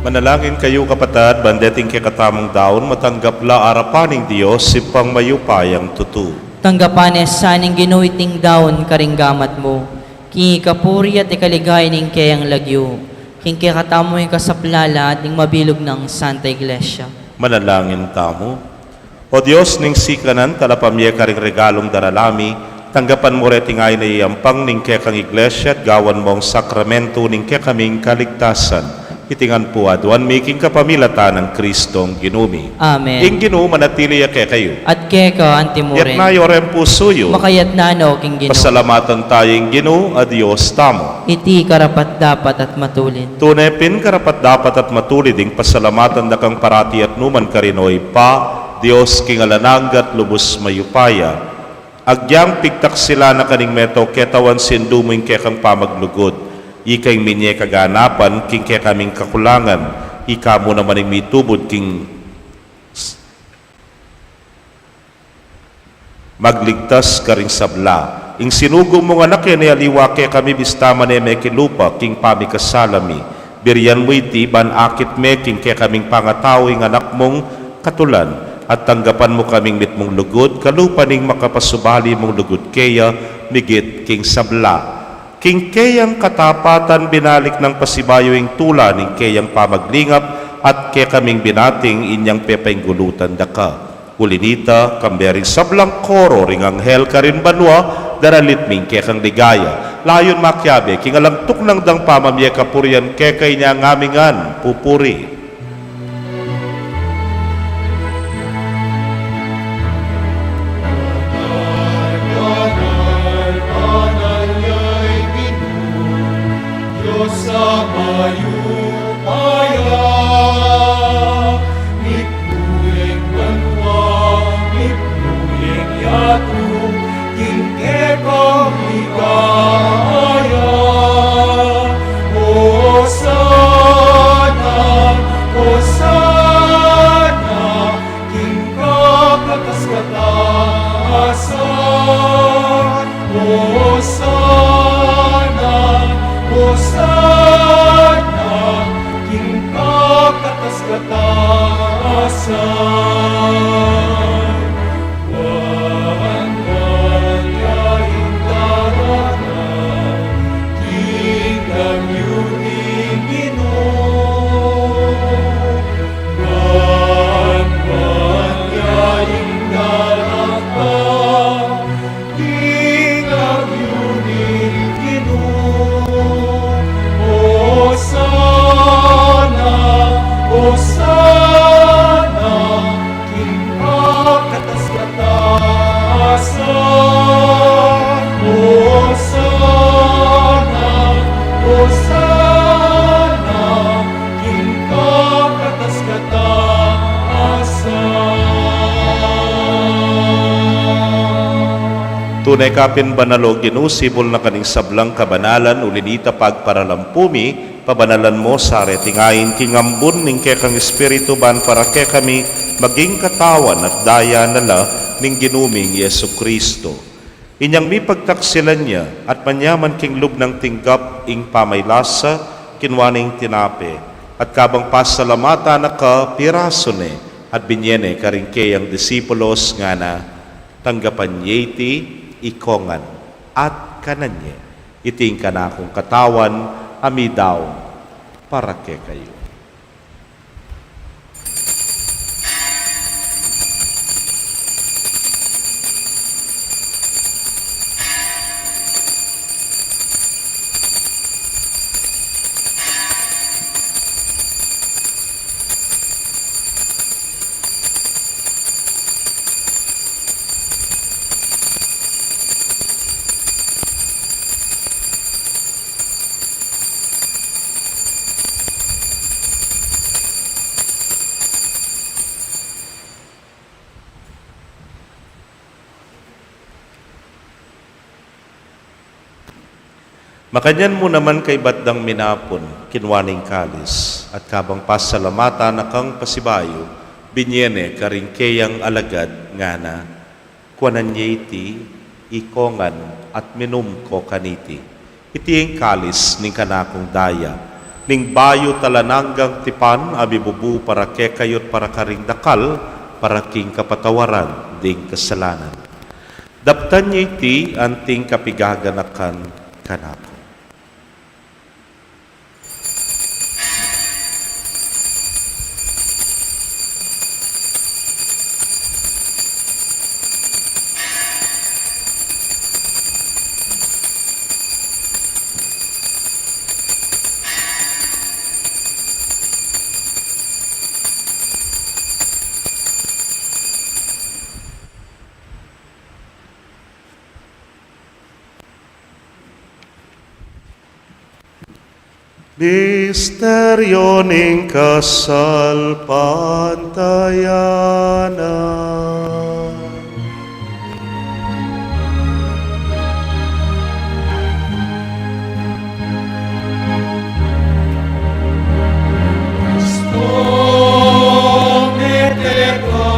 Manalangin kayo kapatid, bandeting kakatamang daon, matanggapla arapaning Diyos, sipang mayupayang tutu. Tanggapanes saning ginuiting daon karinggamat mo, kingi kapuri at ikaligay ning kayang lagyo, king katamoy kasaplala at ning mabilog ng Santa Iglesia. Manalangin tamo. O Diyos, ning sikanan, talapamye karing regalong daralami, tanggapan mo reting ay na iyampang ning kekang iglesia at gawan mong sakramento ning kekaming kaligtasan. Itingan po aduan making kapamilata ng Kristong ginumi. Amen. Ing ginu manatili ya kayo. At keka antimuren, Yat na yorem pusuyo. makayat nano king gino, Pasalamatan tayong ginu, adios tamo. iti karapat dapat at matulin. Tunepin karapat dapat at matulid ing pasalamatan na kang parati at numan karinoy pa, Diyos king alanag at lubos mayupaya. Agyang pigtak sila na kaning meto ketawan sinduming kekang pamaglugod. Ikay minye kaganapan king kaya kaming kakulangan. Ika mo naman yung mitubod king magligtas karing sabla. Ing sinugong mong anak yan aliwa kaya kami bistaman e mekilupa king pamikasalami. Biryan mo iti ban akit me king kaya kaming pangatawing anak mong katulan. At tanggapan mo kaming mitmong lugod, kalupaning makapasubali mong lugod kaya migit king sabla. King kayang katapatan binalik ng pasibayoing tula ning kayang pamaglingap at kaya kaming binating inyang pepenggulutan daka. Ulinita, kambering sablang koro ring anghel karin banwa, daralit ming kaya kang ligaya. Layon makyabe, king alangtuk ng dang pamamye kapurian kaya kay niya ngamingan, pupuri. Hosanna, Hosanna, kataasan. Wan-wan yaing daratan, kingdom yuning Ginoo. Wan-wan yaing daratan, kingdom yuning Ginoo. Hosana, Hosana, katas kataasan. Hosana, Hosana, katas kataasan. Tunay kapin banalo Ginoo, sibol na kaning sablang kabanalan, ulinita pagparalampumi, pabanalan mo sa tingayin kingambun ning kekang Espiritu ban para ke kami maging katawan at daya nala ning ginuming Yesu Kristo. Inyang mi pagtaksilan niya at manyaman king lub ng tinggap ing pamaylasa, kinwaning tinape, at kabang pasalamata na ka pirasone at binyene karingke ang disipulos nga na tanggapan yeti ikongan at kananye iting kanakong katawan ami daw para ke kayo. Makanyan mo naman kay batdang minapon, kinwaning kalis, at kabang pasalamata na kang pasibayo, binyene karingkeyang alagad nga na, kwananyeti, ikongan, at minum ko kaniti. Iti ang kalis ning kanakong daya, ning bayo talananggang tipan, abibubu para kekayot para karing dakal, para king kapatawaran, ding kasalanan. Daptan niya iti anting kapigaganakan kanako. Misteryo ning kasal pantayanan. Cristo meteka,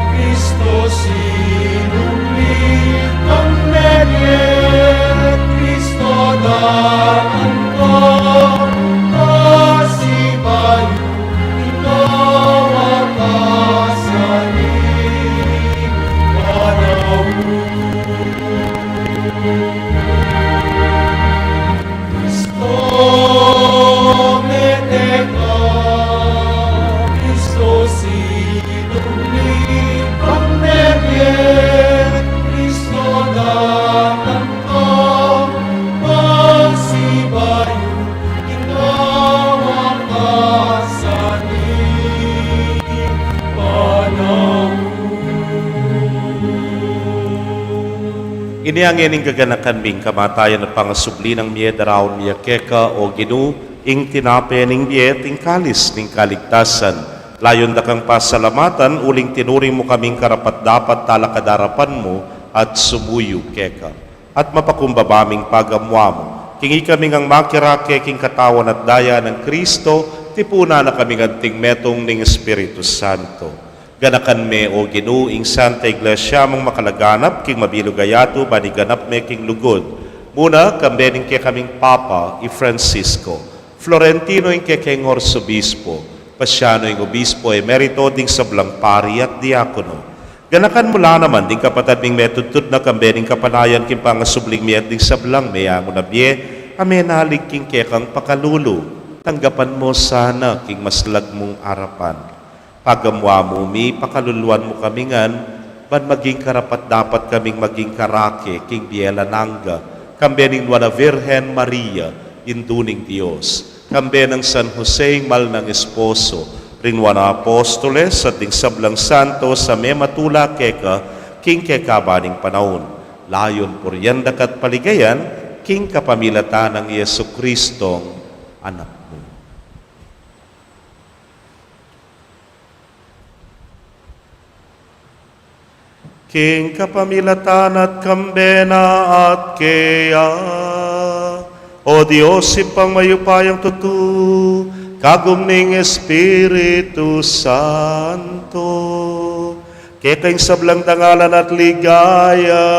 Cristo sinumli, ang medye, Cristo daan ko, asibayo, ikaw ang kasanin, Cristo meteka, Cristo sinumli, ang medye, Cristo daan ko, asibayo, ikaw ang kasanin, Iniangin ing gaganakan ming kamatayan at pangasubli ng miye daraon miya keka o ginu ing tinape ning miye ting kalis ning kaligtasan. Layon da kang pasalamatan uling tinuring mo kaming karapat dapat talakadarapan mo at sumuyo keka. At mapakumbabaming pagamwa mo. Kingi kaming ang makirake king katawan at daya ng Kristo, tipuna na kaming anting metong ning Espiritu Santo. Ganakan me o Ginoo ing Santa Iglesia mong makalaganap king mabilugayato baniganap me king lugod. Muna kambening ke kaming Papa i Francisco, Florentino ing ke king Orsobispo, pasyano yung obispo emerito ding sablang pari at diakono. Ganakan mula naman ding kapatad ming metutut na kambening kapanayan king pangasubling miyat ding sablang mayango na biye, amenalig king kekang pakalulu. Tanggapan mo sana king maslag mong arapan. Pagamwa mo mi, pakaluluan mo kami ngan, ban maging karapat dapat kaming maging karake king biela nangga, kambening nuana Virgen Maria, induning Diyos. Kambe ng San Jose, mal ng esposo, rinwa na apostoles at ding sablang santo sa mematula keka, king kekabaning panahon. Layon puryandak at paligayan, king kapamilata ng Yesu Kristong anak mo. King kapamilatan at kambena at kaya, o Diyos, ipang mayupayang tutu, kagum ning Espiritu Santo, kekeng sablang dangalan at ligaya,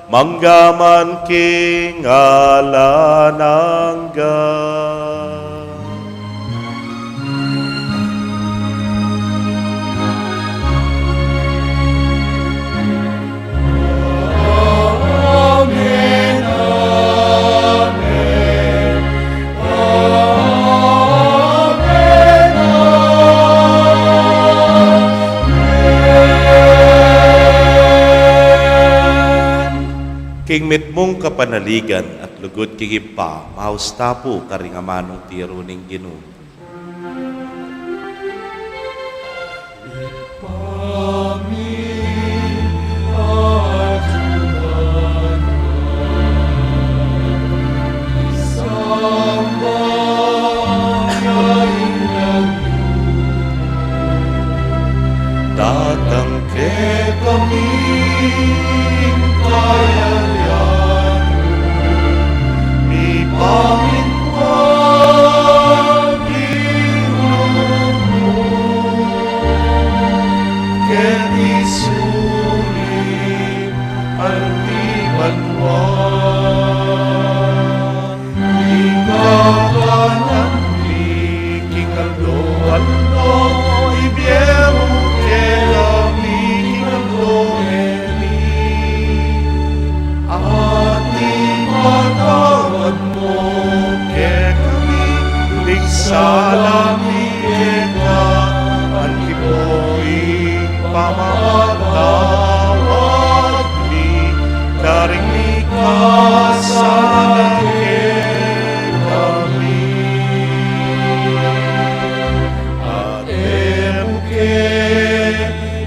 manggaman king alanangga. Amen, amen, amen. King mitmong kapanaligan at lugod king ipa, mahausta po karingamanong tiro ning Ginoo. Datang ke kami kayayan, ipamit Panginoon, ket isulit ang tibanwan. Ikaw kanan ni King Aldo, ibiyero ke kami King Aldo ating patawad mo ke kami, ligsalami ke ka, ang kipoing pamamatawad ni, karing ni kasalanan ke kami. At emuke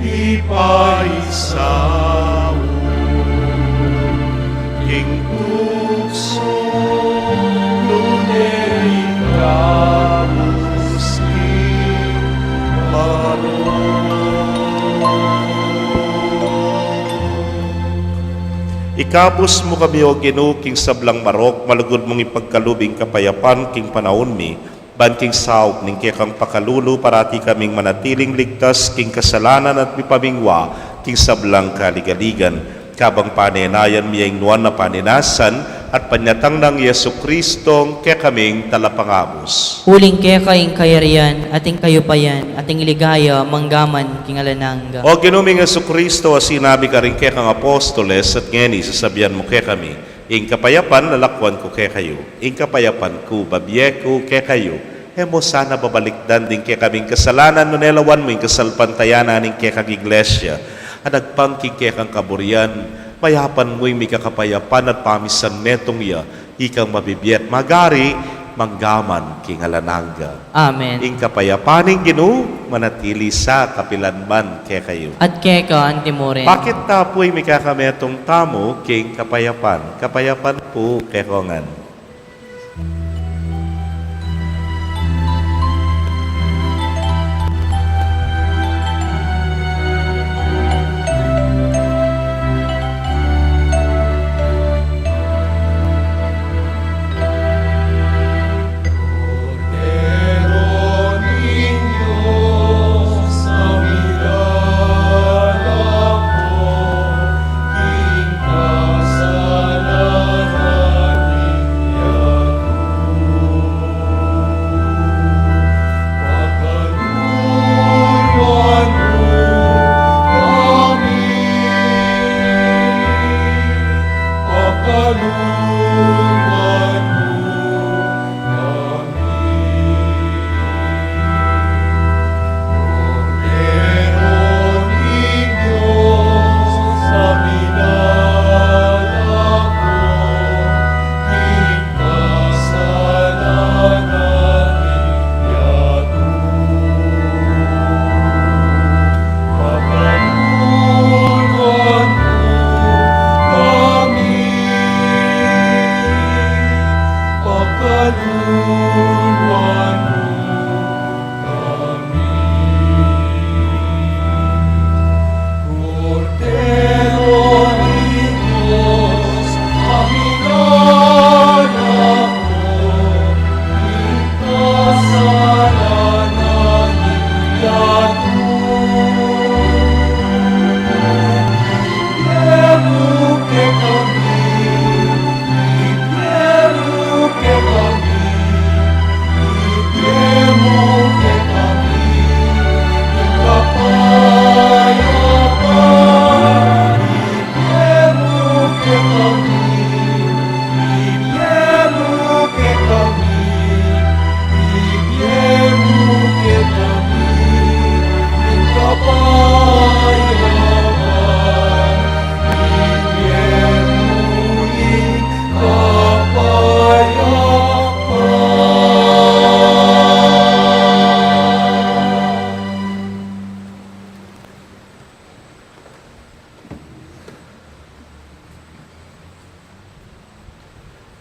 ipaisaw, king tukso lunerin kapus king Ikabus mo kami o Ginoo king sablang marok, malugod mong ipagkalubing kapayapan king panahon mi, ban king saop ning kekang pakalulu, parati kaming manatiling ligtas king kasalanan at mipamingwa king sablang kaligaligan. Kabang panenayan miyang nuan na paninasan at panyatang ng Yesu Kristong kaya kaming talapangabos. Huling keka ing kayarian, ating kayupayan, ating ligaya, manggaman, king alanangga. O ginuming Yesu Kristo, sinabi ka rin kaya kang apostoles at ngeni sasabihan mo kaya kami, ing kapayapan lalakwan ko kaya kayo, ing kapayapan ko babiye ko kaya kayo, mo sana babalikdan din kaya kaming kasalanan, nunelawan mo ing kasalpantayanan ing kaya kang iglesia, at nagpangking kaya kang kaburian, mayapan mo'y may kakapayapan at pamisan netong ya, ikang mabibiyat magari, manggaman king alanangga. Amen. Ing kapayapaning Ginoo, manatili sa kapilanman kaya kayo. At keka antimoren. Bakit tapo'y may kakametong tamo king kapayapan? Kapayapan po kekongan.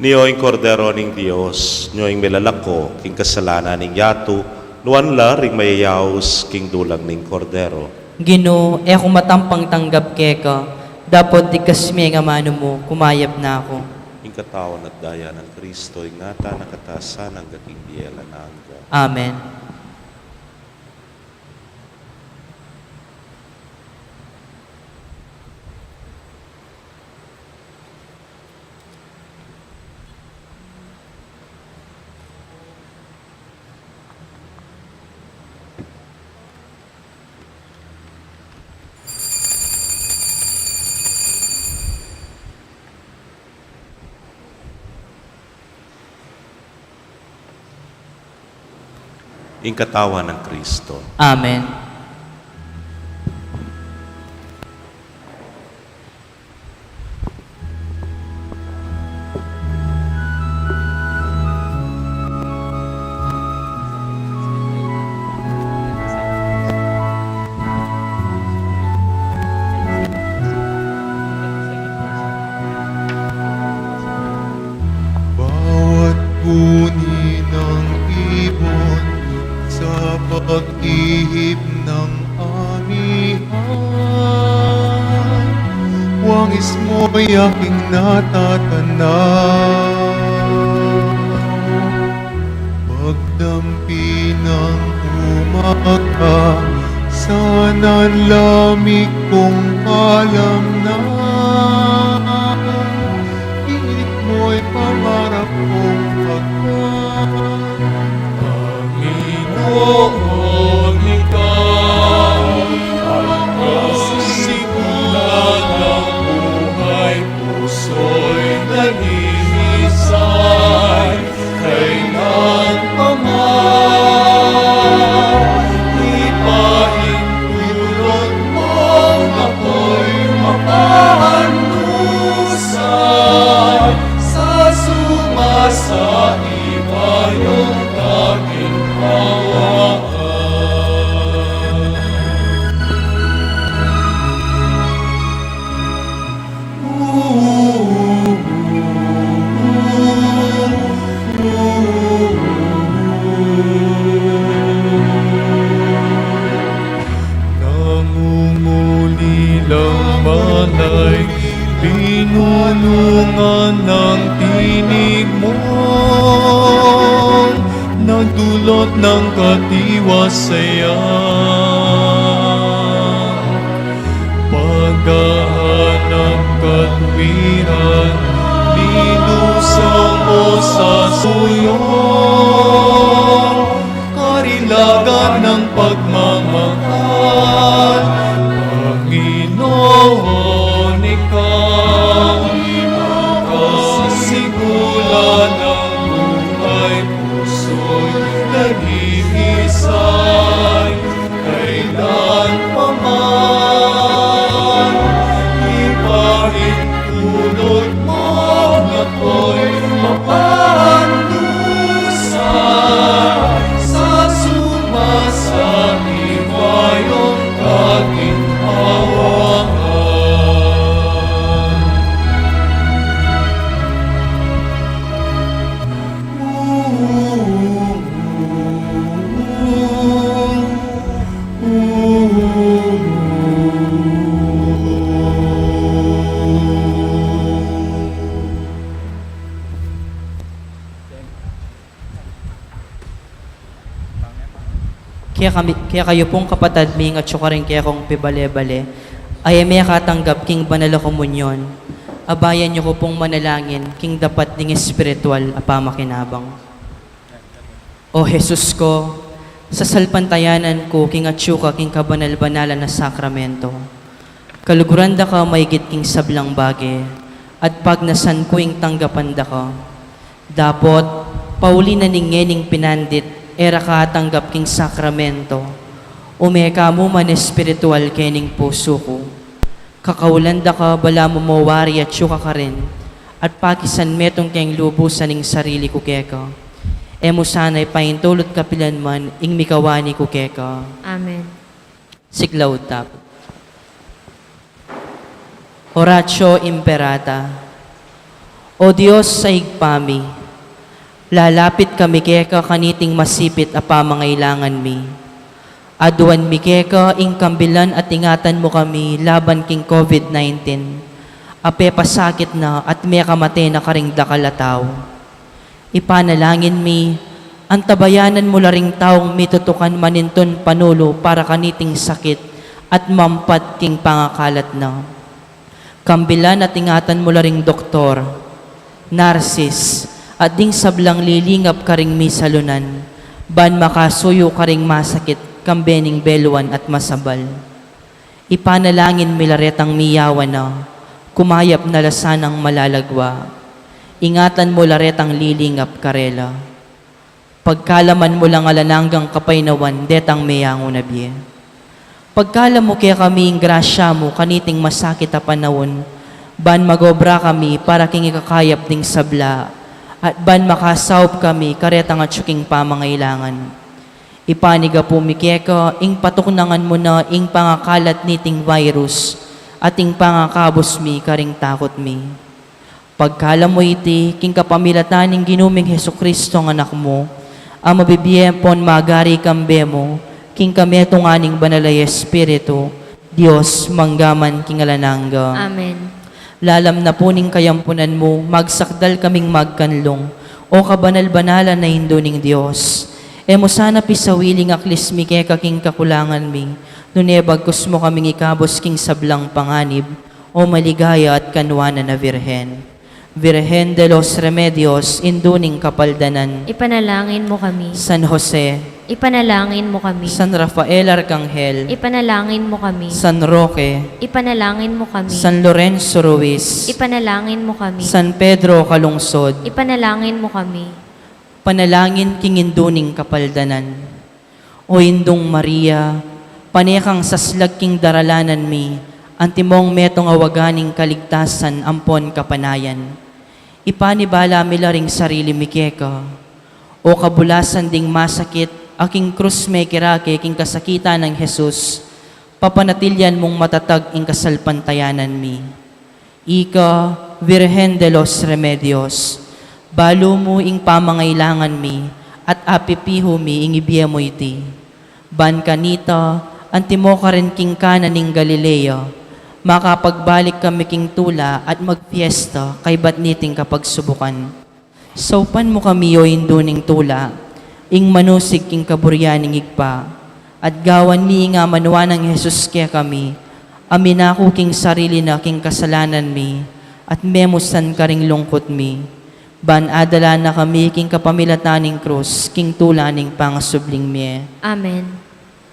Niyo'y kordero ning Dios, niyo'y melalako, king kasalanan ning yato, nuan la ring mayayaos, king dulang ning kordero. Ginoo, kung matampang tanggap keka, dapat ikasmi nga mano mo, kumayap na ako. Ing katawan at daya ng Kristo, ingata nakatasan ang gating biyela na hangga. Amen. Ing katawan ng Kristo. Amen. Bawat buni ng ibon sa pag-ihip ng amihan, wangis mo'y aking natatanaw. Pagdampi ng umaga, sana'y lamig kong alam na init mo'y pangarap kong Panginoon, ikaw ang kasimula ng buhay, puso'y naghihisay, kailan pa man ipahintulot mo ako'y mapahandusay sa sumasa iba yung aking hawaan. Nangungulilang malay, pinulungan ng tinig mo, nagdulot ng katiwasayan. Paghahanap katwiran, linusang mo sa suyon, karilagan ng pagmamahal. Panginoon, ikaw ang kasigula ng buhay, puso'y naghihisay, kailan pa man ipahintulot mo ako'y mapahandusay sa sumasa iba yung aking hawaan. Kaya kayo pong kapatad ming at syuka rin kaya kong pibale-bale, ay may katanggap king banal na komunyon. Abayan niyo ko pong manalangin, king dapat ding espiritual apamakinabang. O Jesus ko, sa salpantayanan ko, king at syuka, king kabanal-banalan na sakramento. Kaluguran da ka maigit king sablang bage, at pag nasan ko ing tanggapan da ka. Dapot, pauli na ningening pinandit, era ka tanggap king sakramento, umeka mo man espiritual kening puso ko. Kakaulanda ka, bala mo mawari at syuka ka rin, at pakisan metong keng lubusan ning sarili ko keka. Emo sana'y paintulot kapilan man, ing mikawani ko keka. Amen. Siklaw tap. Horatio Imperata. O Diyos sa igpami, lalapit kami keka kaniting masipit a pamangailangan mi. Aduan mi keka ing kambilan at ingatan mo kami laban king COVID-19. Ape pasakit na at may kamate na karing dakalataw. Ipanalangin mi, antabayanan mo laring taong mitutukan maninton panulo para kaniting sakit at mampat king pangakalat na. Kambilan at ingatan mo laring doktor, narsis, at ding sablang lilingap karing mi salunan, ban makasuyo karing masakit, kambening beluan at masabal. Ipanalangin milaretang miyawan na, kumayap na lasanang malalagwa. Ingatan mo laretang lilingap karela. Pagkalaman mo lang alananggang kapaynawan, detang mayango na biye. Pagkala mo kaya kami ang grasya mo, kaniting masakit a panahon, ban magobra kami para king ikakayap ding sabla, at ban makasawp kami karetang at syuking pamangailangan. Ipaniga po mikeka, ing patuknangan mo na ing pangakalat niting virus, at ing pangakabos mi karing takot mi. Pagkala mo iti, king kapamilataning ginuming Heso Kristo ng anak mo, ang mabibiyempon magari kambe mo, king kametong aning banalay Espiritu, Diyos manggaman king alanangga. Amen. Lalam na po ning kayampunan mo, magsakdal kaming magkanlong, o kabanal-banalan na hinduning Diyos. Emo sana pisawiling aklis mi keka king kakulangan mi, nunebagkos mo kaming ikabos king sablang panganib, o maligaya at kanwana na Virhen. Virhen de los Remedios, induning kapaldanan, Ipanalangin mo kami. San Jose, Ipanalangin mo kami. San Rafael Arcangel, Ipanalangin mo kami. San Roque, Ipanalangin mo kami. San Lorenzo Ruiz, Ipanalangin mo kami. San Pedro Calungsod, Ipanalangin mo kami. panalangin king induning kapaldanan. O indong Maria, panekang saslag king daralanan mi, antimong metong awaganing kaligtasan ampon kapanayan. Ipanibala mi laring sarili mi keka, o kabulasan ding masakit, aking krus may kirake king kasakitan ng Jesus, papanatilyan mong matatag ing kasalpantayanan mi. Ika, Virhen de los Remedios, balo mo ing pamangailangan mi, at apipiho mi ing ibiya mo iti. Ban kanita, antimo ka rin king kananing Galilea, makapagbalik kami king tula at magpiesta kay batniting kapag subukan. Saupan mo kami o induning tula, ing manusig king kaburyaning igpa, at gawan mi nga manuwa ng Jesus kaya kami, aminako king sarili na king kasalanan mi, at memusan ka ring lungkot mi. Ban adala na kami king kapamilataning krus, king tulaning pangasubling mi. Amen.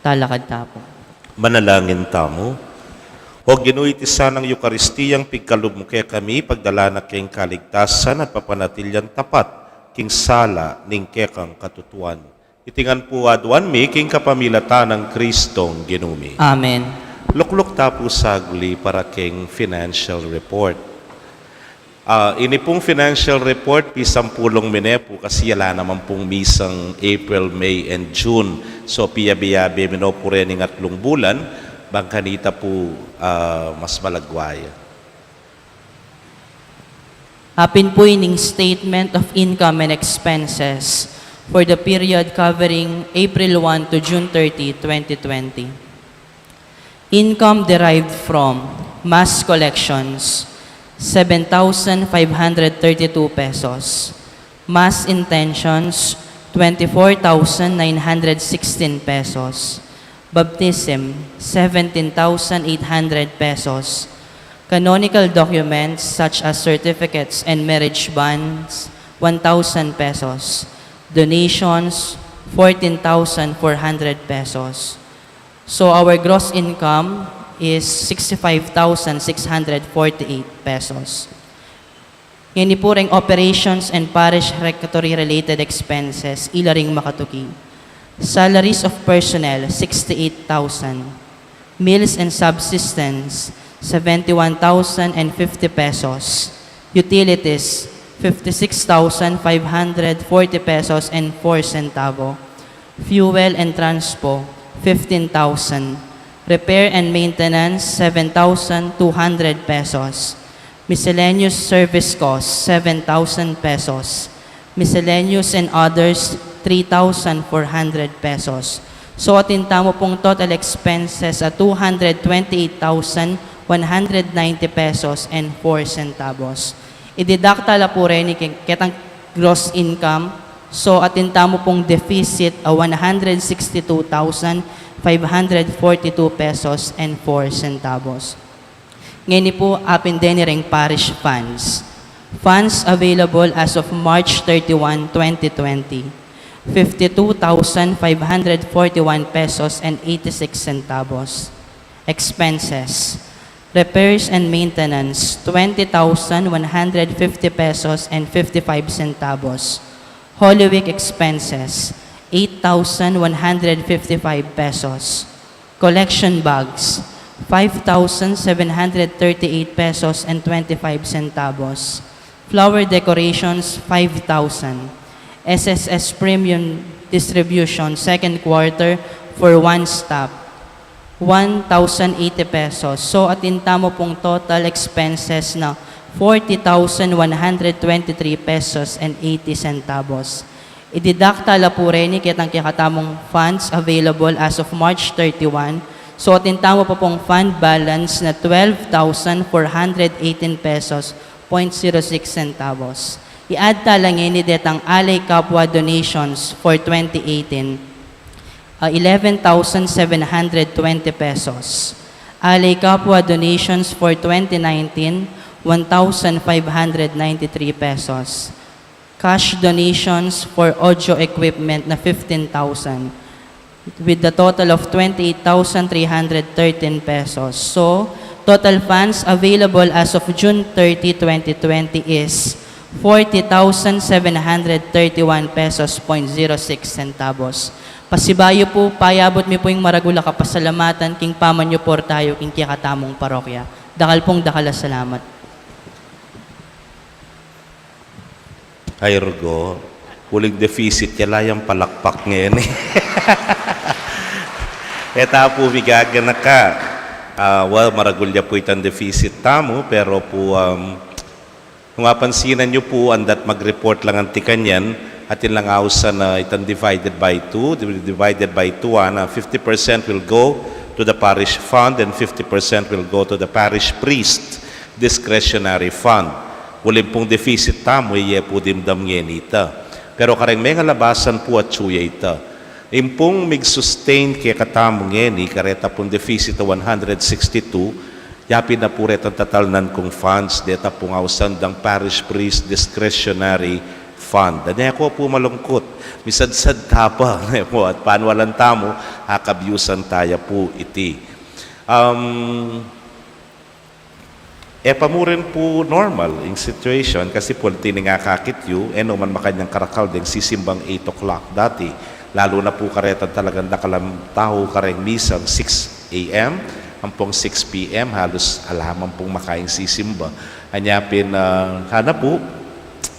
Talakad tapo. Manalangin tamo. O ginuiti sanang Eukaristiyang pigkalub mo kaya kami, pagdala na king kaligtasan at papanatilyan tapat, king sala ning kekang katutuan. Itingan po aduan mi, king kapamilata ng Kristong ginumi. Amen. Lukluk tapo sagli para king financial report. Ini pong financial report, pisampulong minepo kasi yala naman pong misang April, May, and June. So piyabi-yabi minopurening at bulan, bangkanita po mas malagwaya. Apin po ining Statement of Income and Expenses for the period covering April 1 to June 30, 2020. Income derived from mass collections, 7,532 pesos. Mass intentions, 24,916 pesos. Baptism, 17,800 pesos. Canonical documents such as certificates and marriage bonds, 1,000 pesos. Donations, 14,400 pesos. So our gross income is 65,648 pesos. Yan po ring operations and parish rectory related expenses, ilaring makatuki. Salaries of personnel, 68,000. Meals and subsistence, 71,050 pesos. Utilities, 56,540 pesos and 4 centavo. Fuel and transpo, 15,000. Repair and maintenance, 7,200 pesos. Miscellaneous service costs, 7,000 pesos. Miscellaneous and others, 3,400 pesos. So atinta mo pong total expenses at 228,190 pesos and 4 centavos. Ididakta la po rin kitang gross income. So atinta mo pong deficit a 162,542 pesos and 4 centavos. Ngayon po, apin din ring parish funds. Funds available as of March 31, 2020. 52,541 pesos and 86 centavos. Expenses. Repairs and maintenance, 20,150 pesos and 55 centavos. Holy Week expenses, 8,155 pesos. Collection bags, 5,738 pesos and 25 centavos. Flower decorations, 5,000. SSS premium distribution, second quarter for one stop, 1,080 pesos. So atinta mo pong total expenses na 40,123 pesos and 80 centavos. Ididakta la po rin kitang kikatamong funds available as of March 31. So atinta mo po pong fund balance na 12,418 pesos 0.06 centavos. I-add talangin ni detang Alay Kapwa donations for 2018, 11,720 pesos. Alay Kapwa donations for 2019, 1,593 pesos. Cash donations for audio equipment na 15,000 with the total of 28,313 pesos. So, total funds available as of June 30, 2020 is 40,731 pesos 0.06 centavos. Pasibayo po, payabot mi po yung maragula kapasalamatan, king paman nyo por tayo, king kikatamong parokya. Dakal pong dakala salamat. Ayurgo, huling deficit, kalayang palakpak ngayon eh. Eta po bigaga na ka. Maragulya po itang deficit tamo, pero po, kung mapansinan nyo po, andat mag-report lang ang tikanyan, atin lang ausan na itang divided by 2, 50% will go to the parish fund and 50% will go to the parish priest discretionary fund. Ulim pong deficit tamo, iye po dimdam ngenita. Pero kareng may ngalabasan po at tsuya ita. Impong mig-sustain kaya katamo ngeni, kareta pong deficit na 162, yapin na po retang tatalnan kong funds, deta pong ausan ng parish priest discretionary fund. Danya ko po malungkot, misadsad tapa, at panwalan tamo, hakabyusan tayo po iti. Pamurin po normal yung situation kasi po tiningakakit yu, man makanyang karakal din sisimbang 8 o'clock dati. Lalo na po karetan talagang nakalam tao kareng misang 6 a.m. Ampong 6 p.m. halos alaman pong makaing sisimba. Anyapin hana po,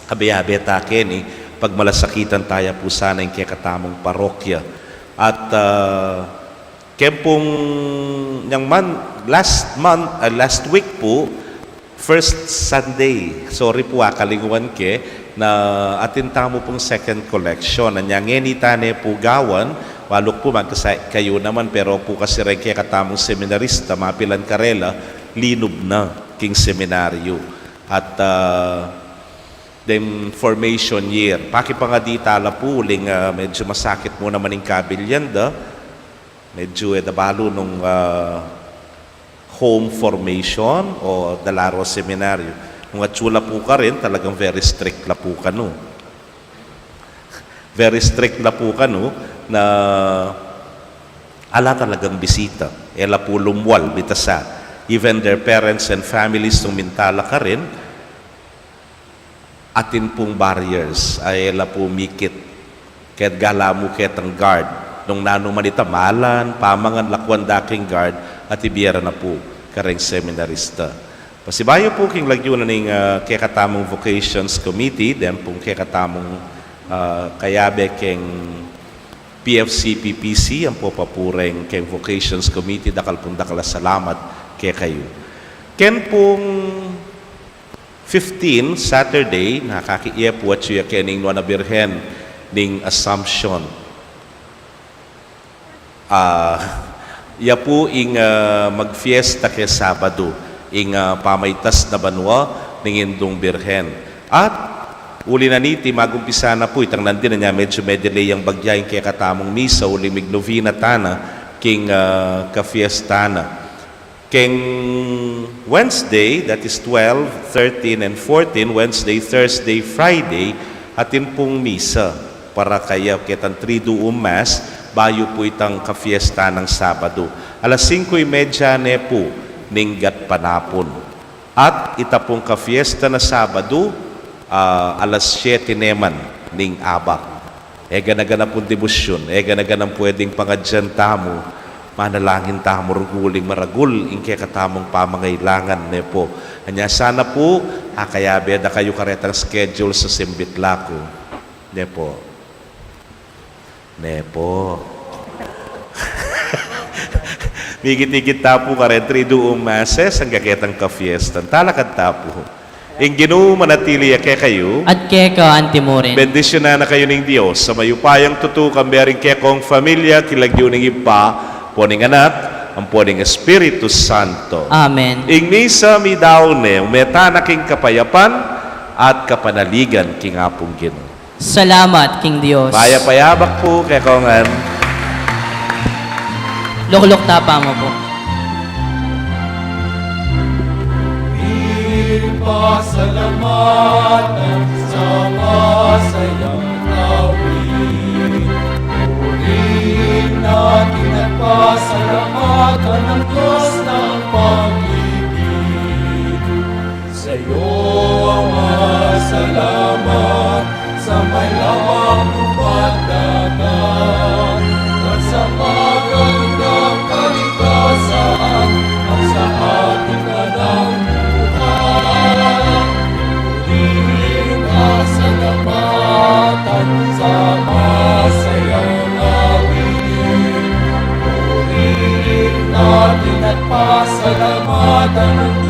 kabayabe takin pag malasakitan tayo po sana yung kekatamong parokya. At kempong last week po, first Sunday, sorry po kalinguan na atinta mo pong second collection. Anyang tane po gawan, walok po kayo naman, pero po kasi rin kaya katamong seminarista, mapilan karela, linob na king seminaryo. At then formation year. Paki pa nga di tala po, medyo masakit mo naman yung kabilyanda, medyo dabalo nung home formation o dalaro seminaryo. Kung atsula po ka rin, talagang very strict la po ka no. Very strict la po ka no, na ala talagang bisita. Ela po lumwal, bitasa. Even their parents and families nung mintala ka rin, atin pong barriers, ay ela po mikit. Kaya't gala mo ketang guard. Nung nanuman itamalan, pamangan lakwan daking guard, at ibiyara na po kareng seminarista. Pasibayo po king lagyo na ning kekatamong vocations committee, then pong kekatamong kayabe king PFC PPC, ang po papureng king vocations committee, dakal pong dakala salamat kay kayo. Ken pong 15, Saturday, nakakiiya po at siya kening Nuana Birhen ning Assumption. Iya po ing magfiesta ke Sabado, ing pamaytas na banwa ning Indong Birhen. At uli na niti, magumpisa na po, itang nandin na niya, medyo delay ang bagyayin kaya katamong misa, uli mignovina tana, king ka-fiesta na. King Wednesday, that is 12, 13, and 14, Wednesday, Thursday, Friday, atin pong misa para kaya kitang triduum mass, bayo po itang ka-fiesta ng Sabado. Alas 5:30 ne po, ninggat panapon. At ita pong ka-fiesta na Sabado, alas 7 neman, ning abak. Ganaganap pong debosyon, ganaganap pwedeng pangadyanta mo, manalangin tamo ruguling maragul ingke katamong pamangailangan ne po. Anya sana po kaya beda kayo karetang schedule sa Simbitlako. Ne po. Ne po. Migit-igit tapo karet triduum masses ang gaketang ka-fiesta. Talakad tapo. Ing Ginoo manatili kay kayo. At keka antimorin. Bendisyon na kayo ng Diyos sa mayupayang tutukan bering kekong familia kilagyo ng ipa poning anak, ang poning Espiritu Santo. Amen. Ing misa mi daone, umeta na king kapayapan at kapanaligan king apong Ginoo. Salamat, King Dios. Payapayabak po kay kongan. Lukluk tapa mo po. Pasalamatan sa masayang tawid. Purihin natin at pasalamatan ang Diyos ng pag-ibig. Sa iyo ang masalamat sa may lamang lupa't dagat at sa magandang kalikasan at sa ating anang pasalamatan sa masayang awit. Purihin natin at pasalamatan ang